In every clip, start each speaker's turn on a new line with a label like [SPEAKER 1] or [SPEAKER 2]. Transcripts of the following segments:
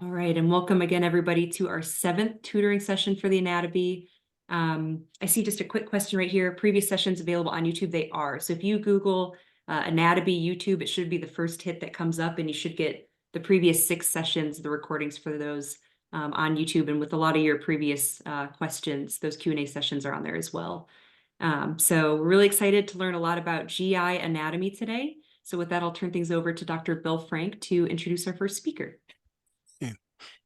[SPEAKER 1] All right, and welcome again, everybody, to our 7th tutoring session for the Anato-Bee. I see just a quick question right here. Previous sessions available on YouTube? They are. So if you Google Anato-Bee YouTube, it should be the first hit that comes up, and you should get the previous 6 sessions, the recordings for those on YouTube. And with a lot of your previous questions, those Q&A sessions are on there as well. So we're really excited to learn a lot about GI anatomy today. So with that, I'll turn things over to Dr. Bill Frank to introduce our first speaker.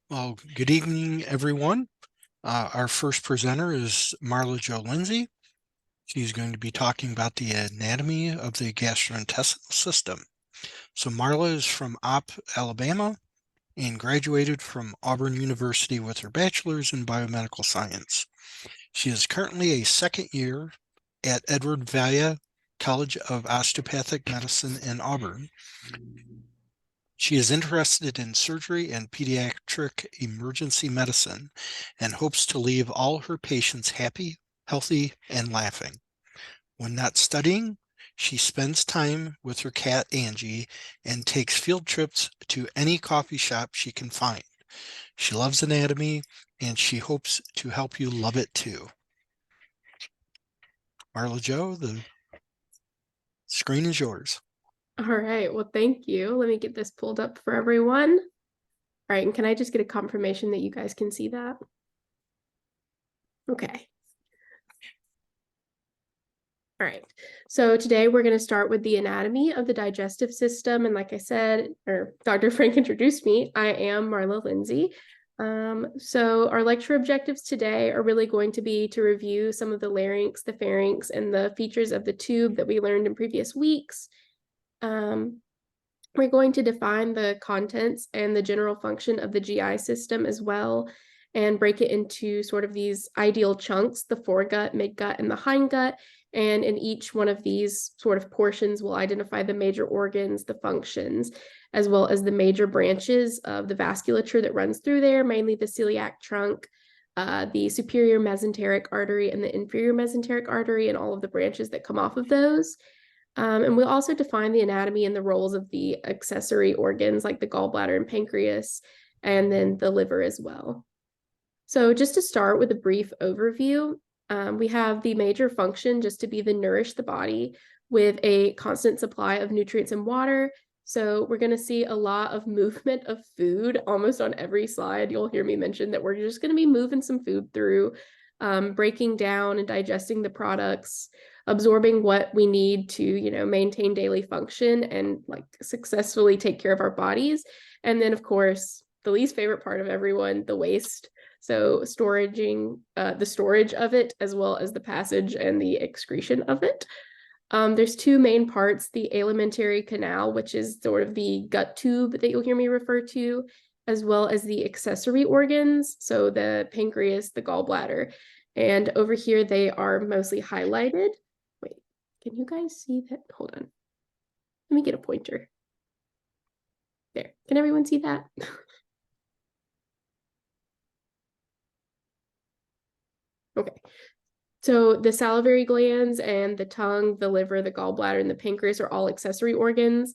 [SPEAKER 2] Well, good evening, everyone. Our first presenter is Marla Jo Lindsay. She's going to be talking about the anatomy of the gastrointestinal system. So Marla is from Opp, Alabama, and graduated from Auburn University with her bachelor's in biomedical science. She is currently a second year at Edward Valle College of Osteopathic Medicine in Auburn. She is interested in surgery and pediatric emergency medicine and hopes to leave all her patients happy, healthy, and laughing. When not studying, she spends time with her cat Angie and takes field trips to any coffee shop she can find. She loves anatomy and she hopes to help you love it too. Marla Jo, the screen is yours.
[SPEAKER 3] All right, well, thank you. Let me get this pulled up for everyone. All right, and can I just get a confirmation that you guys can see that? Okay. All right, so today we're going to start with the anatomy of the digestive system. And like I said, or Dr. Frank introduced me, I am Marla Lindsay. So our lecture objectives today are really going to be to review some of the larynx, the pharynx, and the features of the tube that we learned in previous weeks. We're going to define the contents and the general function of the GI system as well, and break it into sort of these ideal chunks, the foregut, midgut, and the hindgut. And in each one of these sort of portions, we'll identify the major organs, the functions, as well as the major branches of the vasculature that runs through there, mainly the celiac trunk, the superior mesenteric artery, and the inferior mesenteric artery, and all of the branches that come off of those. And we'll also define the anatomy and the roles of the accessory organs like the gallbladder and pancreas, and then the liver as well. So just to start with a brief overview, we have the major function just to be to nourish the body with a constant supply of nutrients and water. So we're going to see a lot of movement of food almost on every slide. You'll hear me mention that we're just going to be moving some food through, breaking down and digesting the products, absorbing what we need to, maintain daily function and like successfully take care of our bodies. And then, of course, the least favorite part of everyone, the waste. So the storage of it, as well as the passage and the excretion of it. There's 2 main parts, the alimentary canal, which is sort of the gut tube that you'll hear me refer to, as well as the accessory organs, so the pancreas, the gallbladder. And over here, they are mostly highlighted. Wait, can you guys see that? Hold on. Let me get a pointer. There, can everyone see that? Okay, so the salivary glands and the tongue, the liver, the gallbladder, and the pancreas are all accessory organs.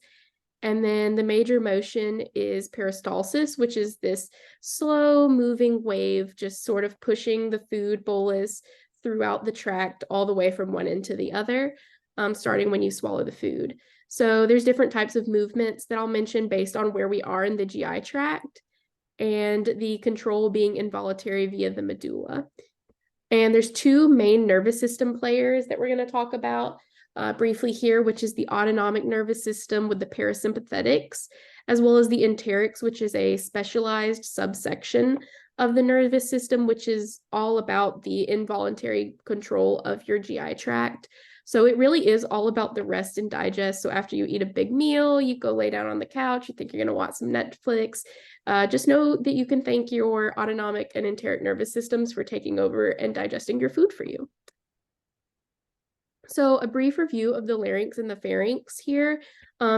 [SPEAKER 3] And then the major motion is peristalsis, which is this slow moving wave, just sort of pushing the food bolus throughout the tract all the way from one end to the other, starting when you swallow the food. So there's different types of movements that I'll mention based on where we are in the GI tract, and the control being involuntary via the medulla. And there's 2 main nervous system players that we're going to talk about briefly here, which is the autonomic nervous system with the parasympathetics, as well as the enterics, which is a specialized subsection of the nervous system, which is all about the involuntary control of your GI tract. So it really is all about the rest and digest. So after you eat a big meal, you go lay down on the couch, you think you're going to watch some Netflix. Just know that you can thank your autonomic and enteric nervous systems for taking over and digesting your food for you. So a brief review of the larynx and the pharynx here.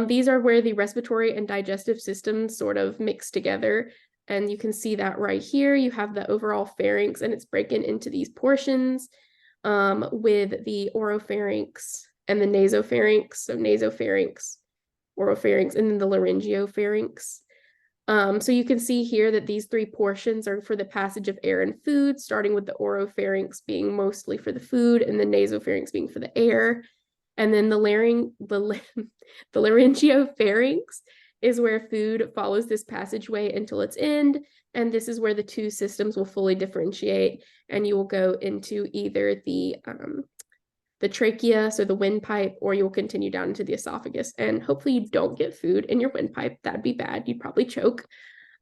[SPEAKER 3] These are where the respiratory and digestive systems sort of mix together. And you can see that right here. You have the overall pharynx, and it's broken into these portions with the oropharynx and the nasopharynx. So nasopharynx, oropharynx, and then the laryngopharynx. So you can see here that these three portions are for the passage of air and food, starting with the oropharynx being mostly for the food and the nasopharynx being for the air. And then the laryngopharynx is where food follows this passageway until its end. And this is where the two systems will fully differentiate, and you will go into either the trachea, so the windpipe, or you'll continue down into the esophagus. And hopefully you don't get food in your windpipe. That'd be bad. You'd probably choke.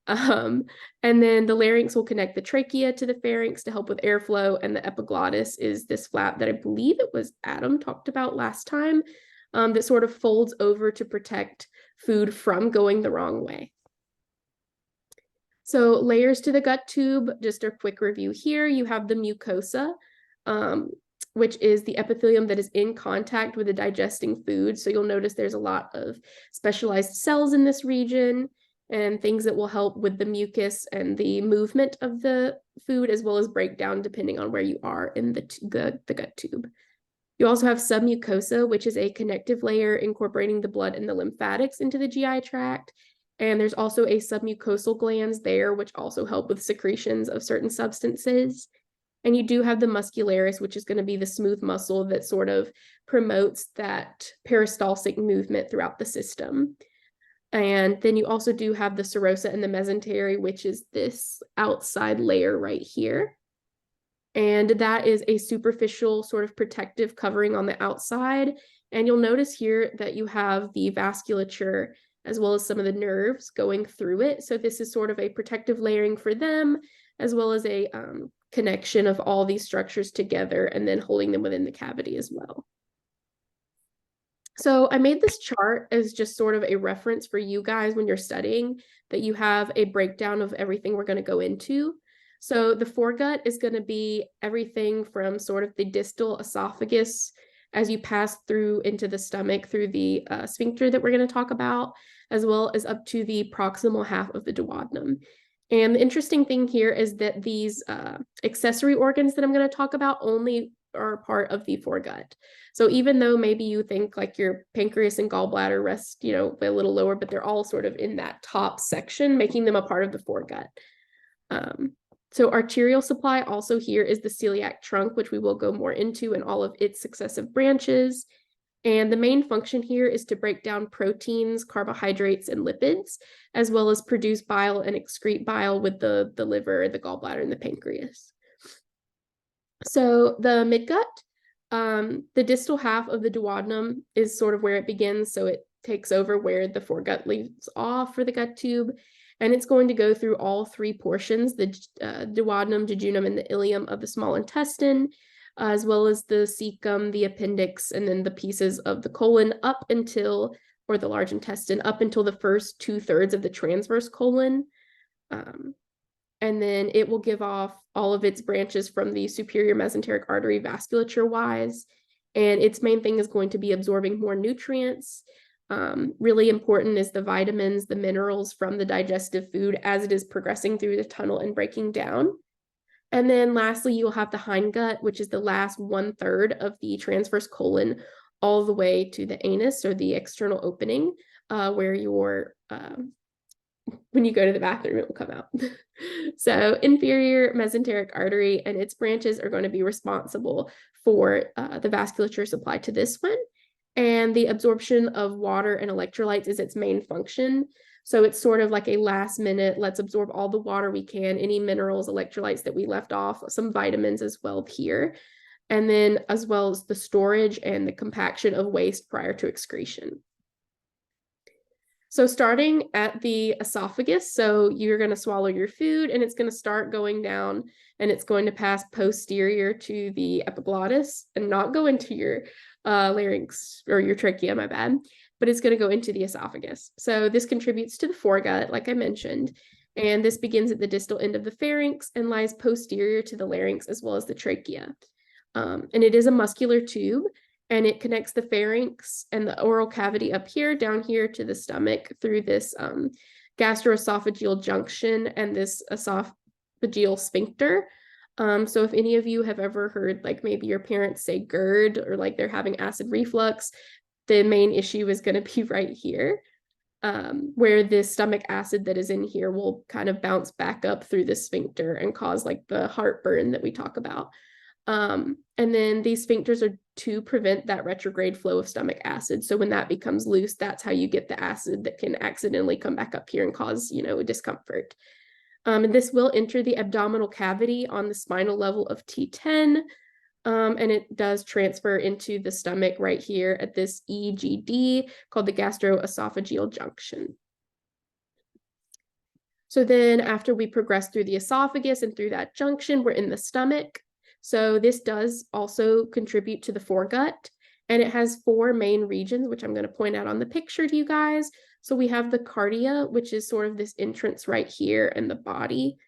[SPEAKER 3] And then the larynx will connect the trachea to the pharynx to help with airflow, and the epiglottis is this flap that I believe it was Adam talked about last time, that sort of folds over to protect food from going the wrong way. So layers to the gut tube, just a quick review here. You have the mucosa, which is the epithelium that is in contact with the digesting food. So you'll notice there's a lot of specialized cells in this region and things that will help with the mucus and the movement of the food, as well as breakdown depending on where you are in the gut tube. You also have submucosa, which is a connective layer incorporating the blood and the lymphatics into the GI tract. And there's also a submucosal glands there, which also help with secretions of certain substances. And you do have the muscularis, which is going to be the smooth muscle that sort of promotes that peristaltic movement throughout the system. And then you also do have the serosa and the mesentery, which is this outside layer right here. And that is a superficial sort of protective covering on the outside. And you'll notice here that you have the vasculature as well as some of the nerves going through it. So this is sort of a protective layering for them, as well as a connection of all these structures together and then holding them within the cavity as well. So I made this chart as just sort of a reference for you guys when you're studying, that you have a breakdown of everything we're going to go into. So the foregut is going to be everything from sort of the distal esophagus as you pass through into the stomach through the sphincter that we're going to talk about, as well as up to the proximal half of the duodenum. And the interesting thing here is that these accessory organs that I'm going to talk about only are part of the foregut. So even though maybe you think like your pancreas and gallbladder rest, a little lower, but they're all sort of in that top section, making them a part of the foregut. So arterial supply also here is the celiac trunk, which we will go more into in all of its successive branches. And the main function here is to break down proteins, carbohydrates, and lipids, as well as produce bile and excrete bile with the liver, the gallbladder, and the pancreas. So the midgut, the distal half of the duodenum is sort of where it begins. So it takes over where the foregut leaves off for the gut tube. And it's going to go through all three portions, the duodenum, jejunum, and the ileum of the small intestine, as well as the cecum, the appendix, and then the pieces of the colon up until, or the large intestine, up until the first 2/3 of the transverse colon. And then it will give off all of its branches from the superior mesenteric artery vasculature-wise. And its main thing is going to be absorbing more nutrients. Really important is the vitamins, the minerals from the digestive food as it is progressing through the tunnel and breaking down. And then lastly, you'll have the hindgut, which is the last 1/3 of the transverse colon, all the way to the anus, or the external opening, where your, when you go to the bathroom, it will come out. So inferior mesenteric artery and its branches are going to be responsible for the vasculature supply to this one. And the absorption of water and electrolytes is its main function. So it's sort of like a last minute, let's absorb all the water we can, any minerals, electrolytes that we left off, some vitamins as well here. And then as well as the storage and the compaction of waste prior to excretion. So starting at the esophagus, so you're going to swallow your food and it's going to start going down and it's going to pass posterior to the epiglottis and not go into your larynx or your trachea, my bad, but it's going to go into the esophagus. So this contributes to the foregut, like I mentioned, and this begins at the distal end of the pharynx and lies posterior to the larynx as well as the trachea. And it is a muscular tube, and it connects the pharynx and the oral cavity up here, down here to the stomach through this gastroesophageal junction and this esophageal sphincter. So if any of you have ever heard, like maybe your parents say GERD or like they're having acid reflux, the main issue is going to be right here. where this stomach acid that is in here will kind of bounce back up through the sphincter and cause like the heartburn that we talk about. And then these sphincters are to prevent that retrograde flow of stomach acid. So when that becomes loose, that's how you get the acid that can accidentally come back up here and cause, discomfort. And this will enter the abdominal cavity on the spinal level of T10. And it does transfer into the stomach right here at this EGD called the gastroesophageal junction. So then after we progress through the esophagus and through that junction, we're in the stomach. So this does also contribute to the foregut, and it has 4 main regions, which I'm going to point out on the picture to you guys. So we have the cardia, which is sort of this entrance right here in the body,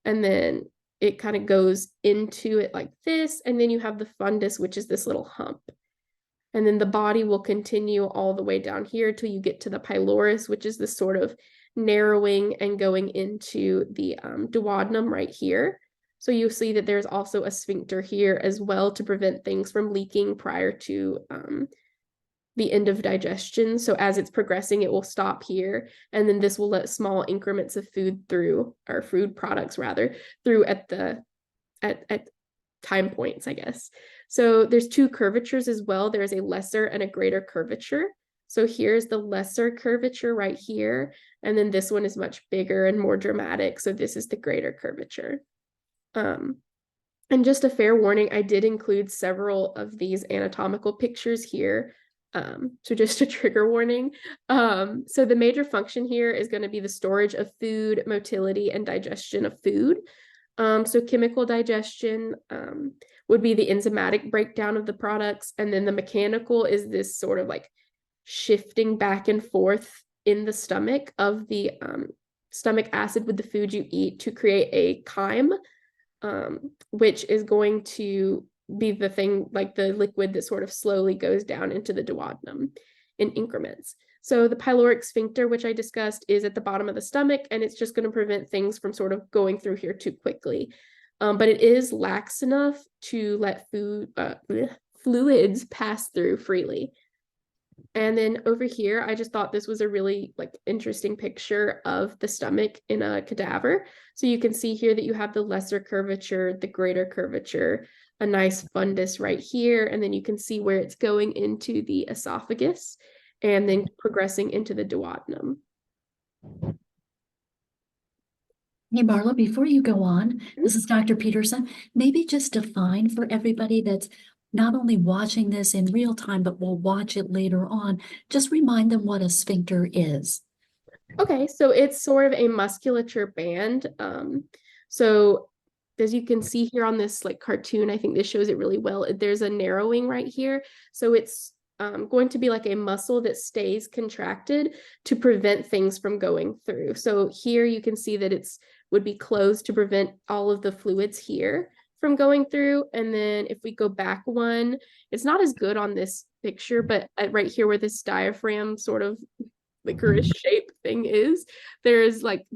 [SPEAKER 3] and then it kind of goes into it like this, and then you have the fundus, which is this little hump. And then the body will continue all the way down here till you get to the pylorus, which is this sort of narrowing and going into the duodenum right here. So you'll see that there's also a sphincter here as well to prevent things from leaking prior to the end of digestion. So as it's progressing, it will stop here, and then this will let small increments of food through, or food products rather, through at time points, I guess. So there's 2 curvatures as well. There's a lesser and a greater curvature. So here's the lesser curvature right here, and then this one is much bigger and more dramatic. So this is the greater curvature. And just a fair warning, I did include several of these anatomical pictures here. So just a trigger warning. So the major function here is going to be the storage of food, motility, and digestion of food. So chemical digestion would be the enzymatic breakdown of the products, and then the mechanical is this sort of like shifting back and forth in the stomach of the stomach acid with the food you eat to create a chyme, which is going to be the thing, like the liquid that sort of slowly goes down into the duodenum in increments. So the pyloric sphincter, which I discussed, is at the bottom of the stomach, and it's just going to prevent things from sort of going through here too quickly. But it is lax enough to let fluids pass through freely. And then over here, I just thought this was a really interesting picture of the stomach in a cadaver. So you can see here that you have the lesser curvature, the greater curvature, a nice fundus right here, and then you can see where it's going into the esophagus and then progressing into the duodenum.
[SPEAKER 4] Hey, Marla, before you go on, this is Dr. Peterson. Maybe just define for everybody that's not only watching this in real time, but will watch it later on, just remind them what a sphincter is.
[SPEAKER 3] Okay, so it's sort of a musculature band. So as you can see here on this cartoon, I think this shows it really well. There's a narrowing right here. So it's going to be like a muscle that stays contracted to prevent things from going through. So here you can see that it's would be closed to prevent all of the fluids here from going through. And then if we go back one, it's not as good on this picture, but right here where this diaphragm sort of licorice shape thing is, there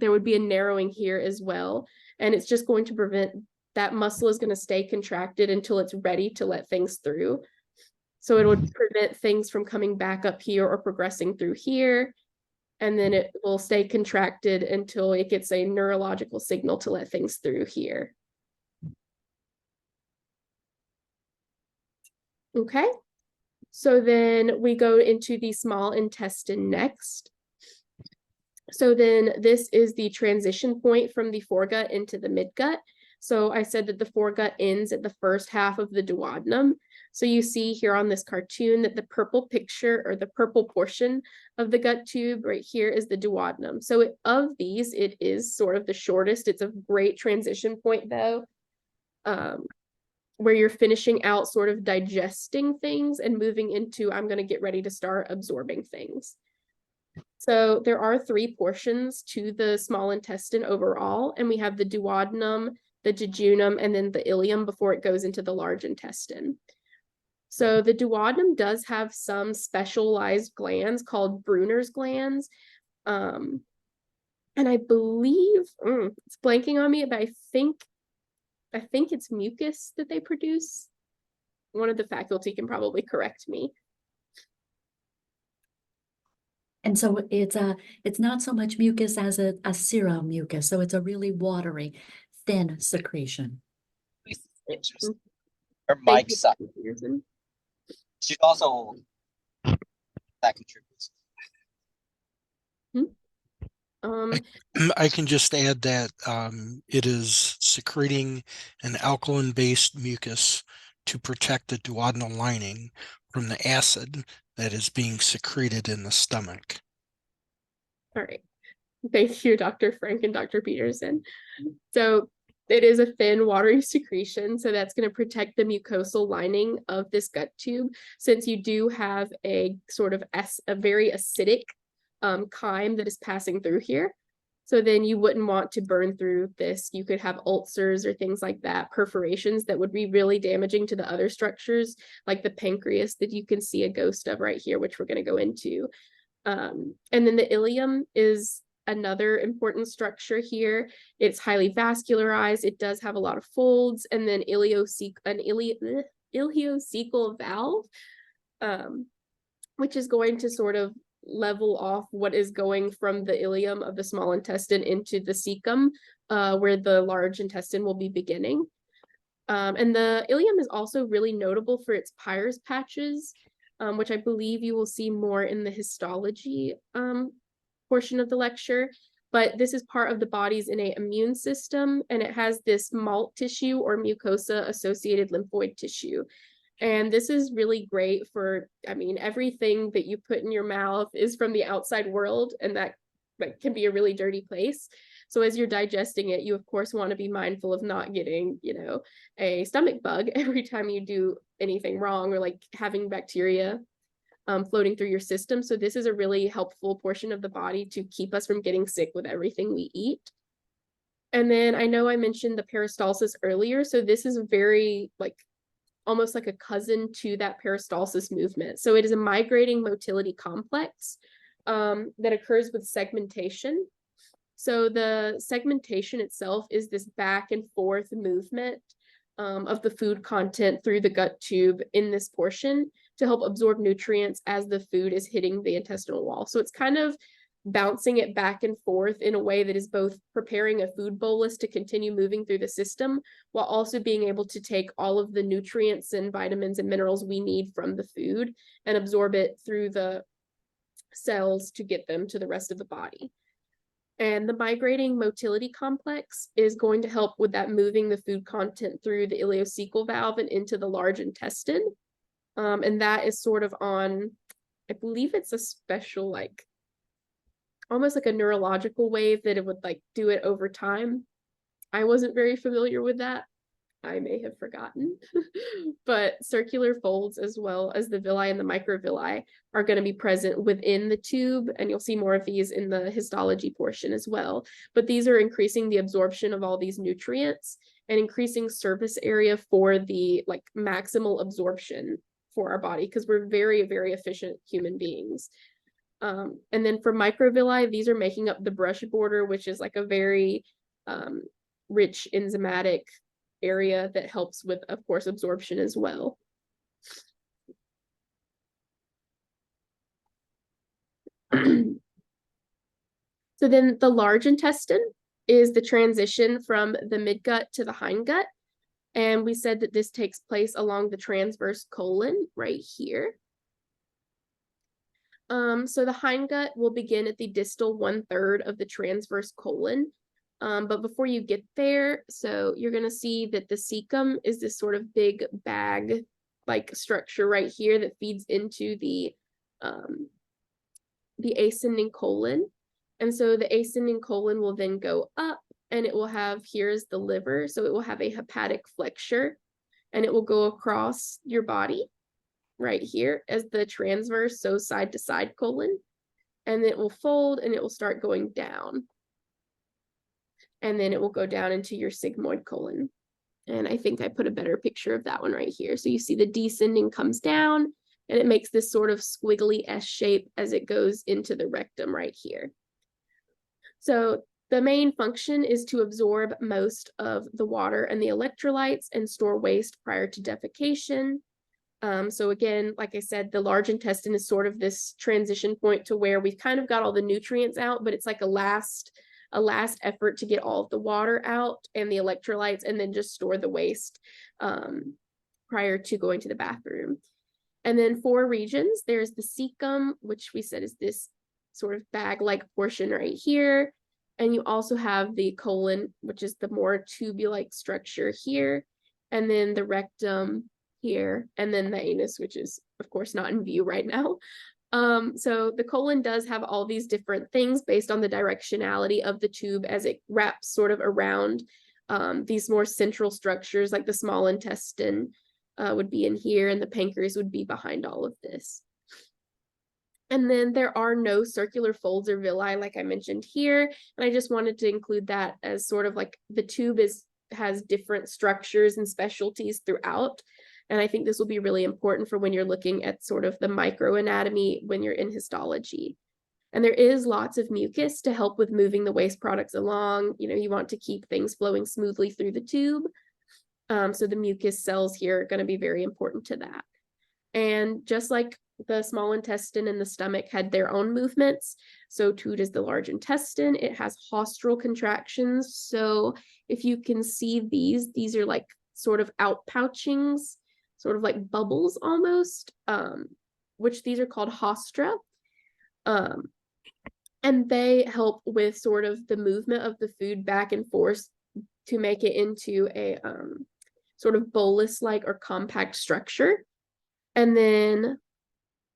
[SPEAKER 3] would be a narrowing here as well. And it's just going to prevent that muscle is going to stay contracted until it's ready to let things through. So it would prevent things from coming back up here or progressing through here. And then it will stay contracted until it gets a neurological signal to let things through here. Okay. So then we go into the small intestine next. So then this is the transition point from the foregut into the midgut. So I said that the foregut ends at the first half of the duodenum. So you see here on this cartoon that the purple picture, or the purple portion of the gut tube right here, is the duodenum. So of these, it is sort of the shortest. It's a great transition point though, where you're finishing out sort of digesting things and moving into, I'm going to get ready to start absorbing things. So there are 3 portions to the small intestine overall, and we have the duodenum, the jejunum, and then the ileum before it goes into the large intestine. So the duodenum does have some specialized glands called Brunner's glands. And I believe, it's blanking on me, but I think it's mucus that they produce. One of the faculty can probably correct me.
[SPEAKER 4] And so it's not so much mucus as a serum mucus. So it's a really watery, thin secretion.
[SPEAKER 5] Interesting. Her
[SPEAKER 3] Thank
[SPEAKER 5] mic
[SPEAKER 3] you,
[SPEAKER 5] side.
[SPEAKER 3] Dr. Peterson.
[SPEAKER 5] She's also that contributes.
[SPEAKER 2] I can just add that it is secreting an alkaline-based mucus to protect the duodenal lining from the acid that is being secreted in the stomach.
[SPEAKER 3] All right. Thank you, Dr. Frank and Dr. Peterson. So it is a thin, watery secretion, so that's going to protect the mucosal lining of this gut tube, since you do have a sort of a very acidic chyme that is passing through here. So then you wouldn't want to burn through this. You could have ulcers or things like that, perforations that would be really damaging to the other structures, like the pancreas that you can see a ghost of right here, which we're going to go into. And then the ileum is another important structure here. It's highly vascularized. It does have a lot of folds, and then ileocecal valve, which is going to sort of level off what is going from the ileum of the small intestine into the cecum, where the large intestine will be beginning. And the ileum is also really notable for its Peyer's patches, which I believe you will see more in the histology portion of the lecture. But this is part of the body's innate immune system, and it has this malt tissue or mucosa associated lymphoid tissue. And this is really great for, I mean, everything that you put in your mouth is from the outside world, and that can be a really dirty place. So as you're digesting it, you of course want to be mindful of not getting, you know, a stomach bug every time you do anything wrong, or like having bacteria floating through your system. So this is a really helpful portion of the body to keep us from getting sick with everything we eat. And then I know I mentioned the peristalsis earlier. So this is a very almost like a cousin to that peristalsis movement. So it is a migrating motility complex that occurs with segmentation. So the segmentation itself is this back and forth movement of the food content through the gut tube in this portion to help absorb nutrients as the food is hitting the intestinal wall. So it's kind of bouncing it back and forth in a way that is both preparing a food bolus to continue moving through the system, while also being able to take all of the nutrients and vitamins and minerals we need from the food and absorb it through the cells to get them to the rest of the body. And the migrating motility complex is going to help with that, moving the food content through the ileocecal valve and into the large intestine. And that is sort of on, I believe it's a special, almost like a neurological wave that it would do it over time. I wasn't very familiar with that. I may have forgotten, but circular folds as well as the villi and the microvilli are going to be present within the tube, and you'll see more of these in the histology portion as well. But these are increasing the absorption of all these nutrients and increasing surface area for the maximal absorption for our body, because we're very, very efficient human beings. And then for microvilli, these are making up the brush border, which is a very rich enzymatic area that helps with, of course, absorption as well. So then the large intestine is the transition from the midgut to the hindgut. And we said that this takes place along the transverse colon right here. So the hindgut will begin at the distal 1/3 of the transverse colon. But before you get there, so you're going to see that the cecum is this sort of big bag structure right here that feeds into the ascending colon. And so the ascending colon will then go up, and it will have, here's the liver, so it will have a hepatic flexure, and it will go across your body right here as the transverse, so side to side colon, and it will fold and it will start going down. And then it will go down into your sigmoid colon. And I think I put a better picture of that one right here. So you see the descending comes down, and it makes this sort of squiggly S shape as it goes into the rectum right here. So the main function is to absorb most of the water and the electrolytes and store waste prior to defecation. So again, like I said, the large intestine is sort of this transition point to where we've kind of got all the nutrients out, but it's like a last effort to get all of the water out and the electrolytes, and then just store the waste prior to going to the bathroom. And then 4 regions, there's the cecum, which we said is this sort of bag-like portion right here. And you also have the colon, which is the more tube-like structure here. And then the rectum here, and then the anus, which is of course not in view right now. So the colon does have all these different things based on the directionality of the tube as it wraps sort of around these more central structures, like the small intestine would be in here, and the pancreas would be behind all of this. And then there are no circular folds or villi, like I mentioned here. And I just wanted to include that as sort of like the tube has different structures and specialties throughout. And I think this will be really important for when you're looking at sort of the microanatomy when you're in histology. And there is lots of mucus to help with moving the waste products along. You know, you want to keep things flowing smoothly through the tube. So the mucus cells here are going to be very important to that. And just like the small intestine and the stomach had their own movements, so too does the large intestine. It has haustral contractions. So if you can see these are like sort of outpouchings, sort of like bubbles almost, which these are called haustra. And they help with sort of the movement of the food back and forth to make it into a sort of bolus-like or compact structure. And then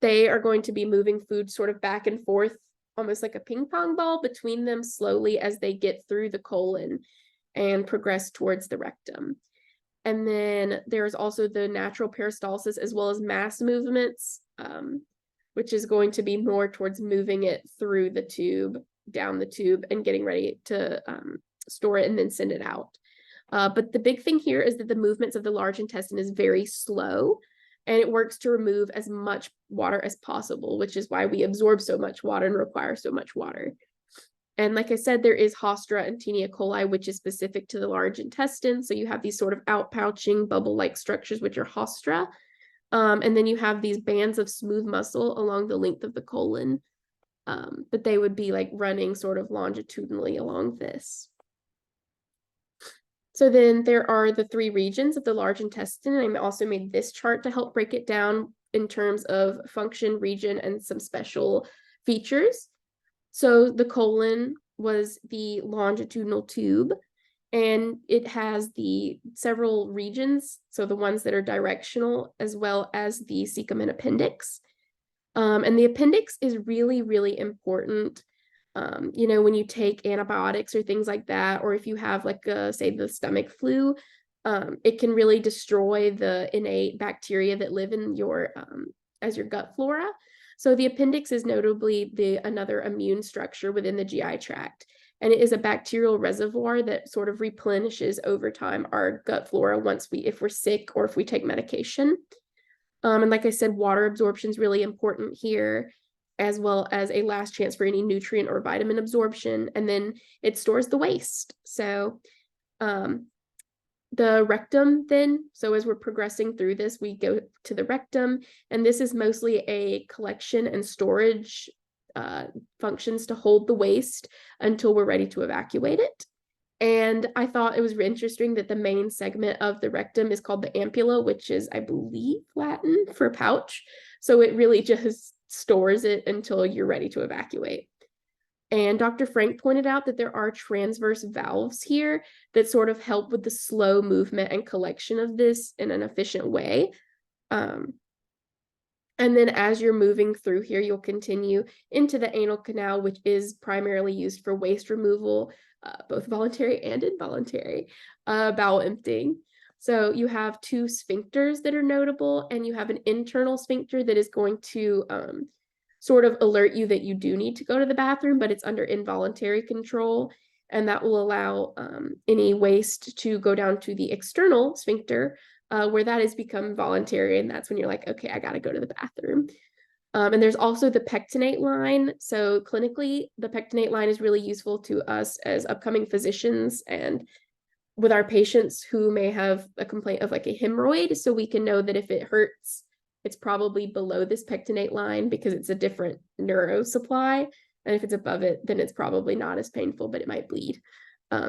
[SPEAKER 3] they are going to be moving food sort of back and forth, almost like a ping pong ball between them slowly as they get through the colon and progress towards the rectum. And then there's also the natural peristalsis as well as mass movements, which is going to be more towards moving it through the tube, down the tube, and getting ready to store it and then send it out. But the big thing here is that the movements of the large intestine is very slow, and it works to remove as much water as possible, which is why we absorb so much water and require so much water. And like I said, there is Haustra and Taenia coli, which is specific to the large intestine. So you have these sort of outpouching bubble-like structures, which are Haustra. And then you have these bands of smooth muscle along the length of the colon. But they would be like running sort of longitudinally along this. So then there are the 3 regions of the large intestine. And I also made this chart to help break it down in terms of function, region, and some special features. So the colon was the longitudinal tube, and it has the several regions, so the ones that are directional, as well as the cecum and appendix. And the appendix is really, really important. You know, when you take antibiotics or things like that, or if you have like say the stomach flu, it can really destroy the innate bacteria that live in your as your gut flora. So the appendix is notably another immune structure within the GI tract, and it is a bacterial reservoir that sort of replenishes over time our gut flora if we're sick or if we take medication. And like I said, water absorption is really important here, as well as a last chance for any nutrient or vitamin absorption. And then it stores the waste. So the rectum then, so as we're progressing through this, we go to the rectum, and this is mostly a collection and storage functions to hold the waste until we're ready to evacuate it. And I thought it was interesting that the main segment of the rectum is called the ampulla, which is, I believe, Latin for pouch. So it really just stores it until you're ready to evacuate. And Dr. Frank pointed out that there are transverse valves here that sort of help with the slow movement and collection of this in an efficient way. And then as you're moving through here, you'll continue into the anal canal, which is primarily used for waste removal, both voluntary and involuntary, bowel emptying. So you have 2 sphincters that are notable, and you have an internal sphincter that is going to sort of alert you that you do need to go to the bathroom, but it's under involuntary control, and that will allow any waste to go down to the external sphincter, where that has become voluntary, and that's when you're like, okay, I gotta go to the bathroom. And there's also the pectinate line. So clinically, the pectinate line is really useful to us as upcoming physicians and with our patients who may have a complaint of like a hemorrhoid, so we can know that if it hurts it's probably below this pectinate line because it's a different neuro supply. And if it's above it, then it's probably not as painful, but it might bleed.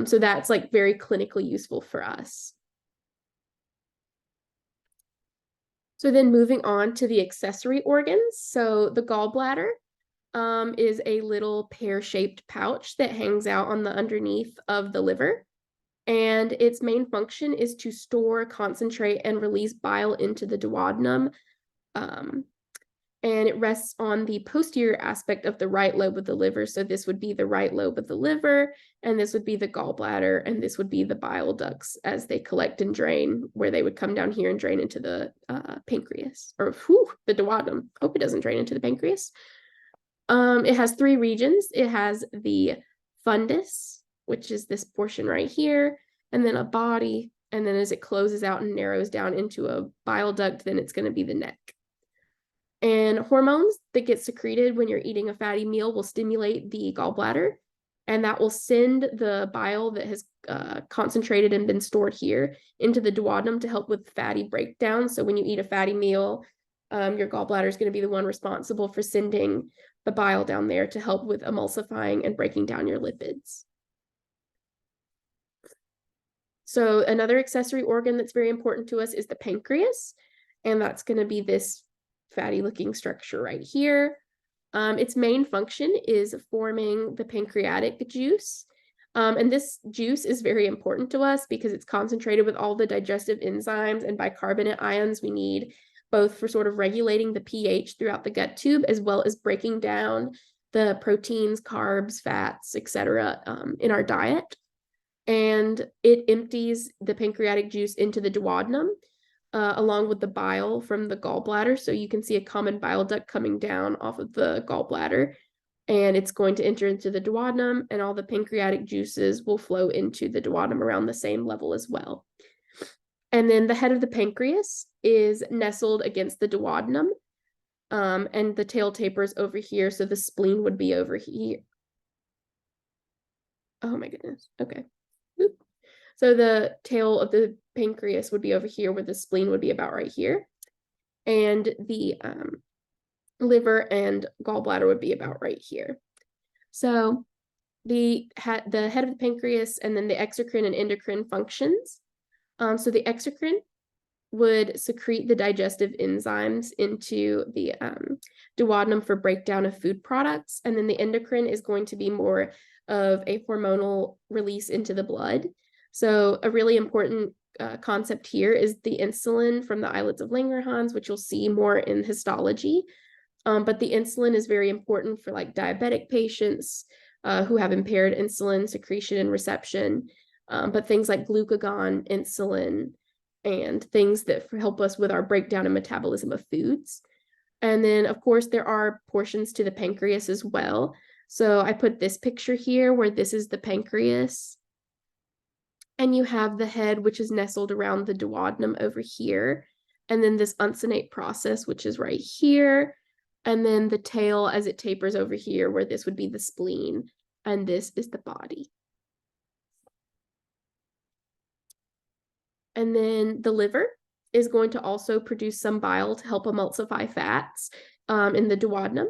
[SPEAKER 3] So that's like very clinically useful for us. So then moving on to the accessory organs. So the gallbladder is a little pear-shaped pouch that hangs out on the underneath of the liver. And its main function is to store, concentrate, and release bile into the duodenum. And it rests on the posterior aspect of the right lobe of the liver. So this would be the right lobe of the liver, and this would be the gallbladder, and this would be the bile ducts as they collect and drain, where they would come down here and drain into the pancreas, or the duodenum. Hope it doesn't drain into the pancreas. It has 3 regions. It has the fundus, which is this portion right here, and then a body, and then as it closes out and narrows down into a bile duct, then it's going to be the neck. And hormones that get secreted when you're eating a fatty meal will stimulate the gallbladder, and that will send the bile that has concentrated and been stored here into the duodenum to help with fatty breakdown. So when you eat a fatty meal, your gallbladder is going to be the one responsible for sending the bile down there to help with emulsifying and breaking down your lipids. So another accessory organ that's very important to us is the pancreas, and that's going to be this fatty looking structure right here. Its main function is forming the pancreatic juice. And this juice is very important to us because it's concentrated with all the digestive enzymes and bicarbonate ions we need, both for sort of regulating the pH throughout the gut tube, as well as breaking down the proteins, carbs, fats, etc. In our diet. And it empties the pancreatic juice into the duodenum, along with the bile from the gallbladder. So you can see a common bile duct coming down off of the gallbladder, and it's going to enter into the duodenum, and all the pancreatic juices will flow into the duodenum around the same level as well. And then the head of the pancreas is nestled against the duodenum, and the tail tapers over here, so the spleen would be over here. Oh my goodness, okay. Oop. So the tail of the pancreas would be over here, where the spleen would be about right here. And the liver and gallbladder would be about right here. So the head of the pancreas, and then the exocrine and endocrine functions. So the exocrine would secrete the digestive enzymes into the duodenum for breakdown of food products. And then the endocrine is going to be more of a hormonal release into the blood. So a really important concept here is the insulin from the islets of Langerhans, which you'll see more in histology. But the insulin is very important for like diabetic patients who have impaired insulin secretion and reception. But things like glucagon, insulin, and things that help us with our breakdown and metabolism of foods. And then, of course, there are portions to the pancreas as well. So I put this picture here where this is the pancreas. And you have the head, which is nestled around the duodenum over here. And then this uncinate process, which is right here. And then the tail as it tapers over here, where this would be the spleen. And this is the body. And then the liver is going to also produce some bile to help emulsify fats in the duodenum.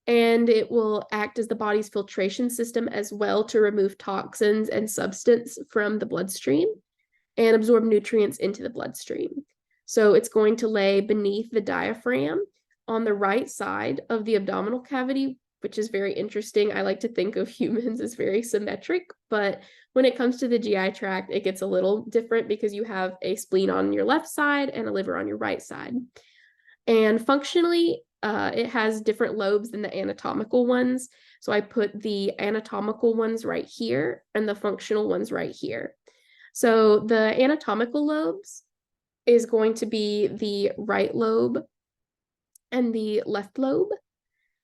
[SPEAKER 3] And it will act as the body's filtration system as well to remove toxins and substance from the bloodstream and absorb nutrients into the bloodstream. So it's going to lay beneath the diaphragm on the right side of the abdominal cavity, which is very interesting. I like to think of humans as very symmetric, but when it comes to the GI tract, it gets a little different because you have a spleen on your left side and a liver on your right side. And functionally, it has different lobes than the anatomical ones. So I put the anatomical ones right here and the functional ones right here. So the anatomical lobes is going to be the right lobe and the left lobe,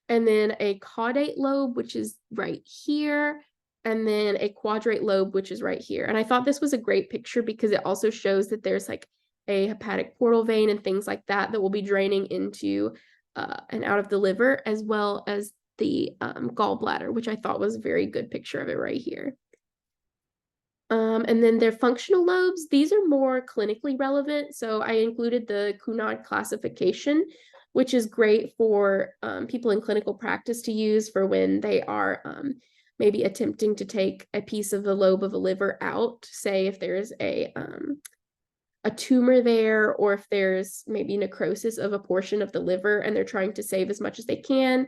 [SPEAKER 3] and then a caudate lobe, which is right here, and then a quadrate lobe, which is right here. And I thought this was a great picture because it also shows that there's like a hepatic portal vein and things like that that will be draining into and out of the liver, as well as the gallbladder, which I thought was a very good picture of it right here. And then their functional lobes, these are more clinically relevant. So I included the Cunard classification, which is great for people in clinical practice to use for when they are maybe attempting to take a piece of the lobe of a liver out, say if there's a tumor there, or if there's maybe necrosis of a portion of the liver and they're trying to save as much as they can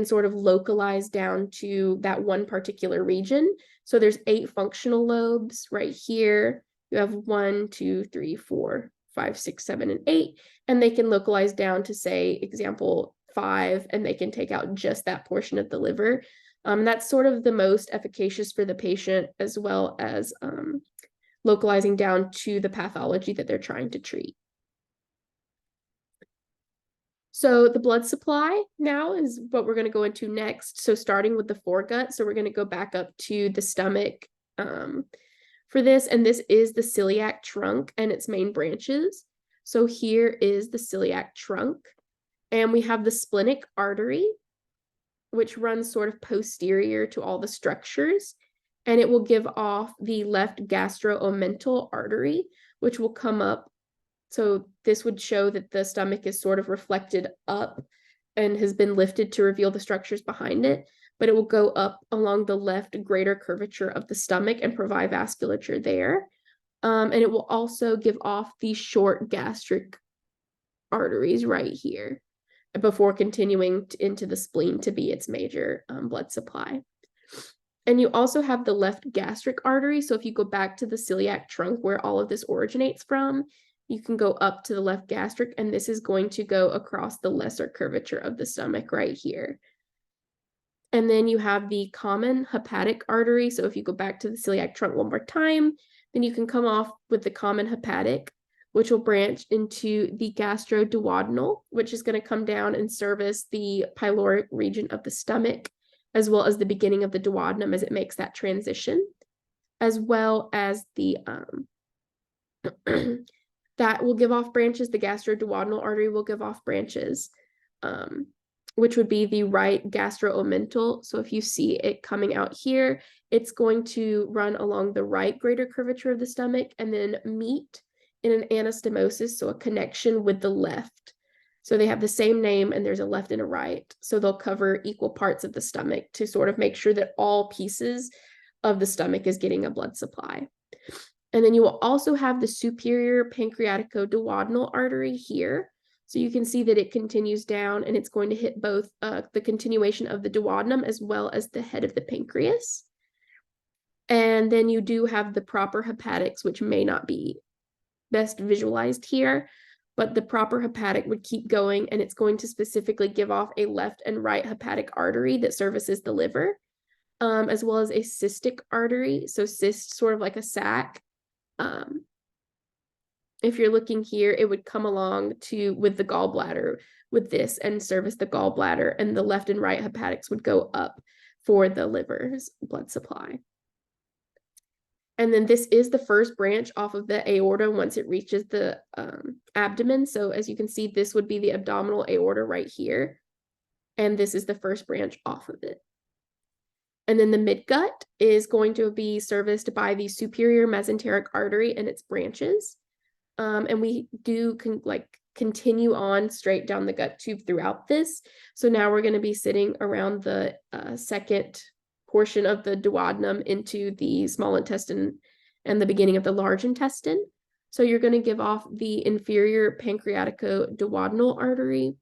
[SPEAKER 3] sort of localize down to that one particular region. So there's 8 functional lobes right here. You have 1, 2, 3, 4, 5, 6, 7, and 8, and they can localize down to, say, example 5, and they can take out just that portion of the liver. That's sort of the most efficacious for the patient, as well as localizing down to the pathology that they're trying to treat. So the blood supply now is what we're going to go into next. So starting with the foregut, so we're going to go back up to the stomach for this, and this is the celiac trunk and its main branches. So here is the celiac trunk, and we have the splenic artery, which runs sort of posterior to all the structures, and it will give off the left gastro-omental artery, which will come up. So this would show that the stomach is sort of reflected up and has been lifted to reveal the structures behind it, but it will go up along the left greater curvature of the stomach and provide vasculature there. And it will also give off these short gastric arteries right here before continuing into the spleen to be its major blood supply. And you also have the left gastric artery. So if you go back to the celiac trunk where all of this originates from, you can go up to the left gastric, and this is going to go across the lesser curvature of the stomach right here. And then you have the common hepatic artery. So if you go back to the celiac trunk one more time, then you can come off with the common hepatic, which will branch into the gastroduodenal, which is going to come down and service the pyloric region of the stomach, as well as the beginning of the duodenum as it makes that transition, as well as the that will give off branches. The gastroduodenal artery will give off branches, which would be the right gastro-omental. So if you see it coming out here, it's going to run along the right greater curvature of the stomach and then meet in an anastomosis, so a connection with the left. So they have the same name and there's a left and a right. So they'll cover equal parts of the stomach to sort of make sure that all pieces of the stomach is getting a blood supply. And then you will also have the superior pancreatico-duodenal artery here. So you can see that it continues down and it's going to hit both the continuation of the duodenum as well as the head of the pancreas. And then you do have the proper hepatics, which may not be best visualized here, but the proper hepatic would keep going, and it's going to specifically give off a left and right hepatic artery that services the liver, as well as a cystic artery. So cyst, sort of like a sac. If you're looking here, it would come along with the gallbladder with this and service the gallbladder, and the left and right hepatics would go up for the liver's blood supply. And then this is the first branch off of the aorta once it reaches the abdomen. So as you can see, this would be the abdominal aorta right here. And this is the first branch off of it. And then the midgut is going to be serviced by the superior mesenteric artery and its branches. And we do continue on straight down the gut tube throughout this. So now we're going to be sitting around the second portion of the duodenum into the small intestine and the beginning of the large intestine. So you're going to give off the inferior pancreatico-duodenal artery,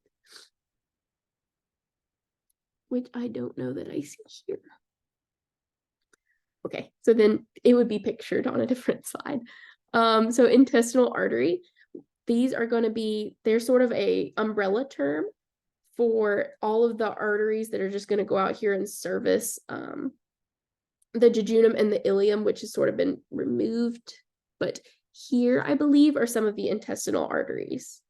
[SPEAKER 3] which I don't know that I see here. Okay, so then it would be pictured on a different slide. So intestinal artery, these are going to be, they're sort of a umbrella term for all of the arteries that are just going to go out here and service the jejunum and the ileum, which has sort of been removed. But here, I believe, are some of the intestinal arteries.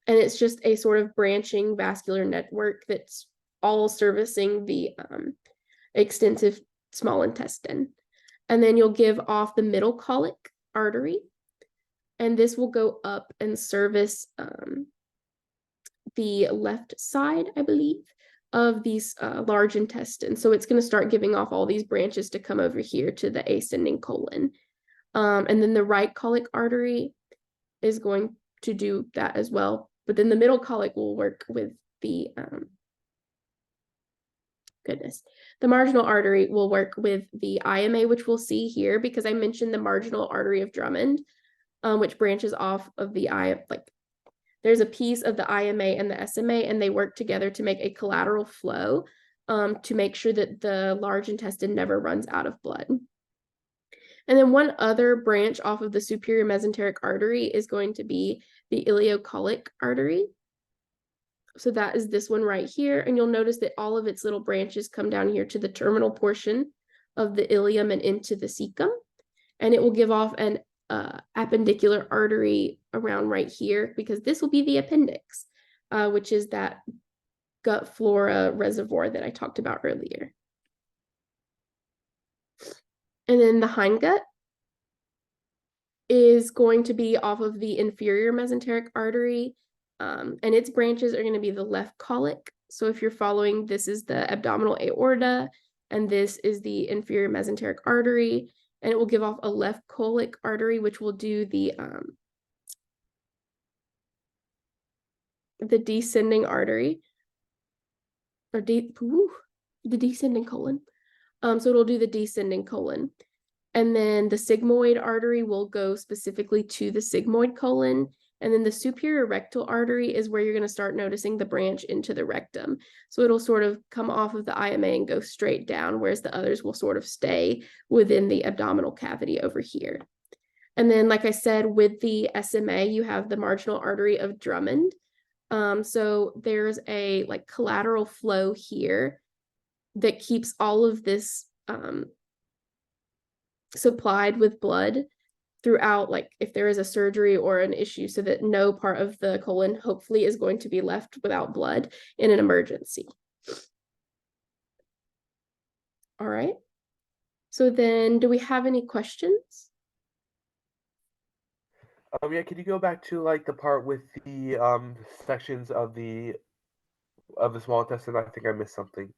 [SPEAKER 3] And it's just a sort of branching vascular network that's all servicing the extensive small intestine. And then you'll give off the middle colic artery, and this will go up and service the left side, I believe, of these large intestines. So it's going to start giving off all these branches to come over here to the ascending colon. And then the right colic artery is going to do that as well. But then the middle colic will work with the the marginal artery will work with the IMA, which we'll see here because I mentioned the marginal artery of Drummond, which branches off of the there's a piece of the IMA and the SMA, and they work together to make a collateral flow to make sure that the large intestine never runs out of blood. And then one other branch off of the superior mesenteric artery is going to be the ileocolic artery. So that is this one right here. And you'll notice that all of its little branches come down here to the terminal portion of the ileum and into the cecum. And it will give off an appendicular artery around right here, because this will be the appendix, which is that gut flora reservoir that I talked about earlier. And then the hindgut is going to be off of the inferior mesenteric artery, and its branches are going to be the left colic. So if you're following, this is the abdominal aorta, and this is the inferior mesenteric artery, and it will give off a left colic artery, which will do the descending artery, or the descending colon. So it'll do the descending colon. And then the sigmoid artery will go specifically to the sigmoid colon. And then the superior rectal artery is where you're going to start noticing the branch into the rectum. So it'll sort of come off of the IMA and go straight down, whereas the others will sort of stay within the abdominal cavity over here. And then, like I said, with the SMA, you have the marginal artery of Drummond. So there's a collateral flow here that keeps all of this supplied with blood throughout, if there is a surgery or an issue, so that no part of the colon hopefully is going to be left without blood in an emergency. All right. So then, do we have any questions?
[SPEAKER 6] Yeah, can you go back to the part with the sections of the small intestine? I think I missed something.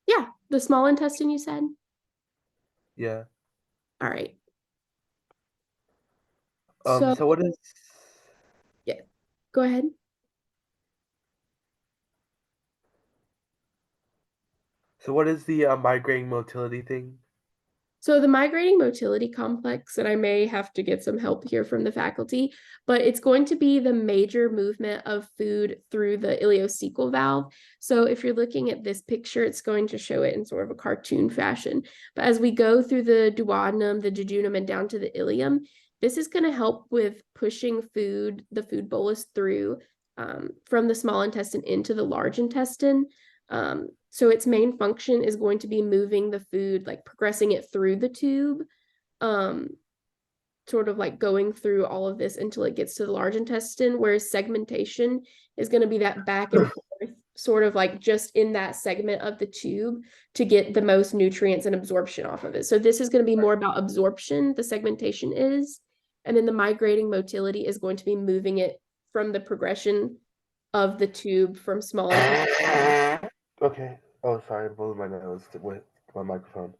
[SPEAKER 3] Yeah, the small intestine, you said?
[SPEAKER 6] Yeah.
[SPEAKER 3] All right.
[SPEAKER 6] So what is...
[SPEAKER 3] Yeah, go ahead.
[SPEAKER 6] So what is the migrating motility thing?
[SPEAKER 3] So the migrating motility complex, and I may have to get some help here from the faculty, but it's going to be the major movement of food through the ileocecal valve. So if you're looking at this picture, it's going to show it in sort of a cartoon fashion. But as we go through the duodenum, the jejunum, and down to the ileum, this is going to help with pushing the food bolus through from the small intestine into the large intestine. So its main function is going to be moving the food, progressing it through the tube, sort of going through all of this until it gets to the large intestine, whereas segmentation is going to be that back and forth, sort of just in that segment of the tube to get the most nutrients and absorption off of it. So this is going to be more about absorption, the segmentation is, and then the migrating motility is going to be moving it from the progression of the tube from small intestine.
[SPEAKER 6] Okay. Oh, sorry, I'm blowing my nose with my microphone.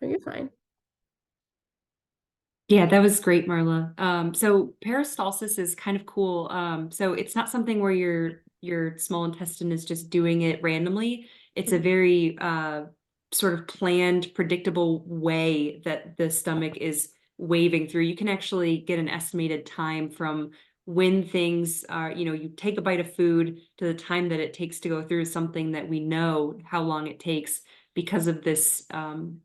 [SPEAKER 3] No, you're fine.
[SPEAKER 1] Yeah, that was great, Marla. So peristalsis is kind of cool. So it's not something where your small intestine is just doing it randomly. It's a very sort of planned, predictable way that the stomach is waving through. You can actually get an estimated time from when things are, you take a bite of food to the time that it takes to go through something that we know how long it takes because of this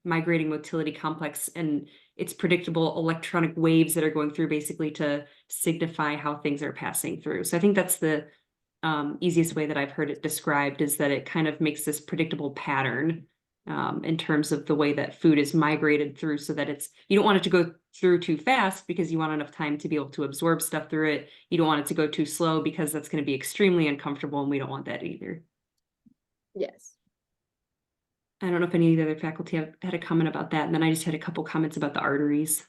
[SPEAKER 1] migrating motility complex and its predictable electronic waves that are going through basically to signify how things are passing through. So I think that's the easiest way that I've heard it described, is that it kind of makes this predictable pattern in terms of the way that food is migrated through, so that you don't want it to go through too fast because you want enough time to be able to absorb stuff through it. You don't want it to go too slow because that's going to be extremely uncomfortable, and we don't want that either.
[SPEAKER 3] Yes.
[SPEAKER 1] I don't know if any of the other faculty had a comment about that. And then I just had a couple comments about the arteries.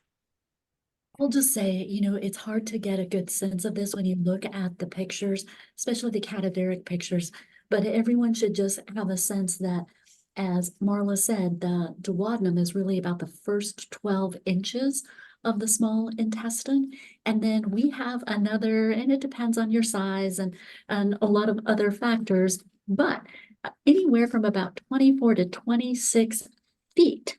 [SPEAKER 4] I'll just say, it's hard to get a good sense of this when you look at the pictures, especially the cadaveric pictures. But everyone should just have a sense that, as Marla said, the duodenum is really about the first 12 inches of the small intestine. And then we have another, and it depends on your size and a lot of other factors, but anywhere from about 24 to 26 feet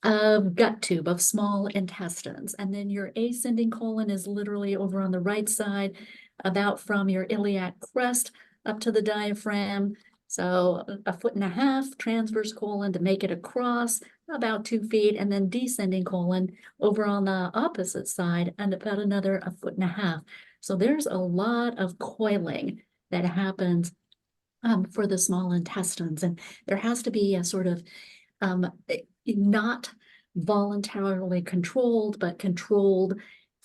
[SPEAKER 4] of gut tube of small intestines. And then your ascending colon is literally over on the right side, about from your iliac crest up to the diaphragm. So 1.5 foot transverse colon to make it across, about 2 feet, and then descending colon over on the opposite side and about another 1.5 foot. So there's a lot of coiling that happens for the small intestines, and there has to be a sort of not voluntarily controlled, but controlled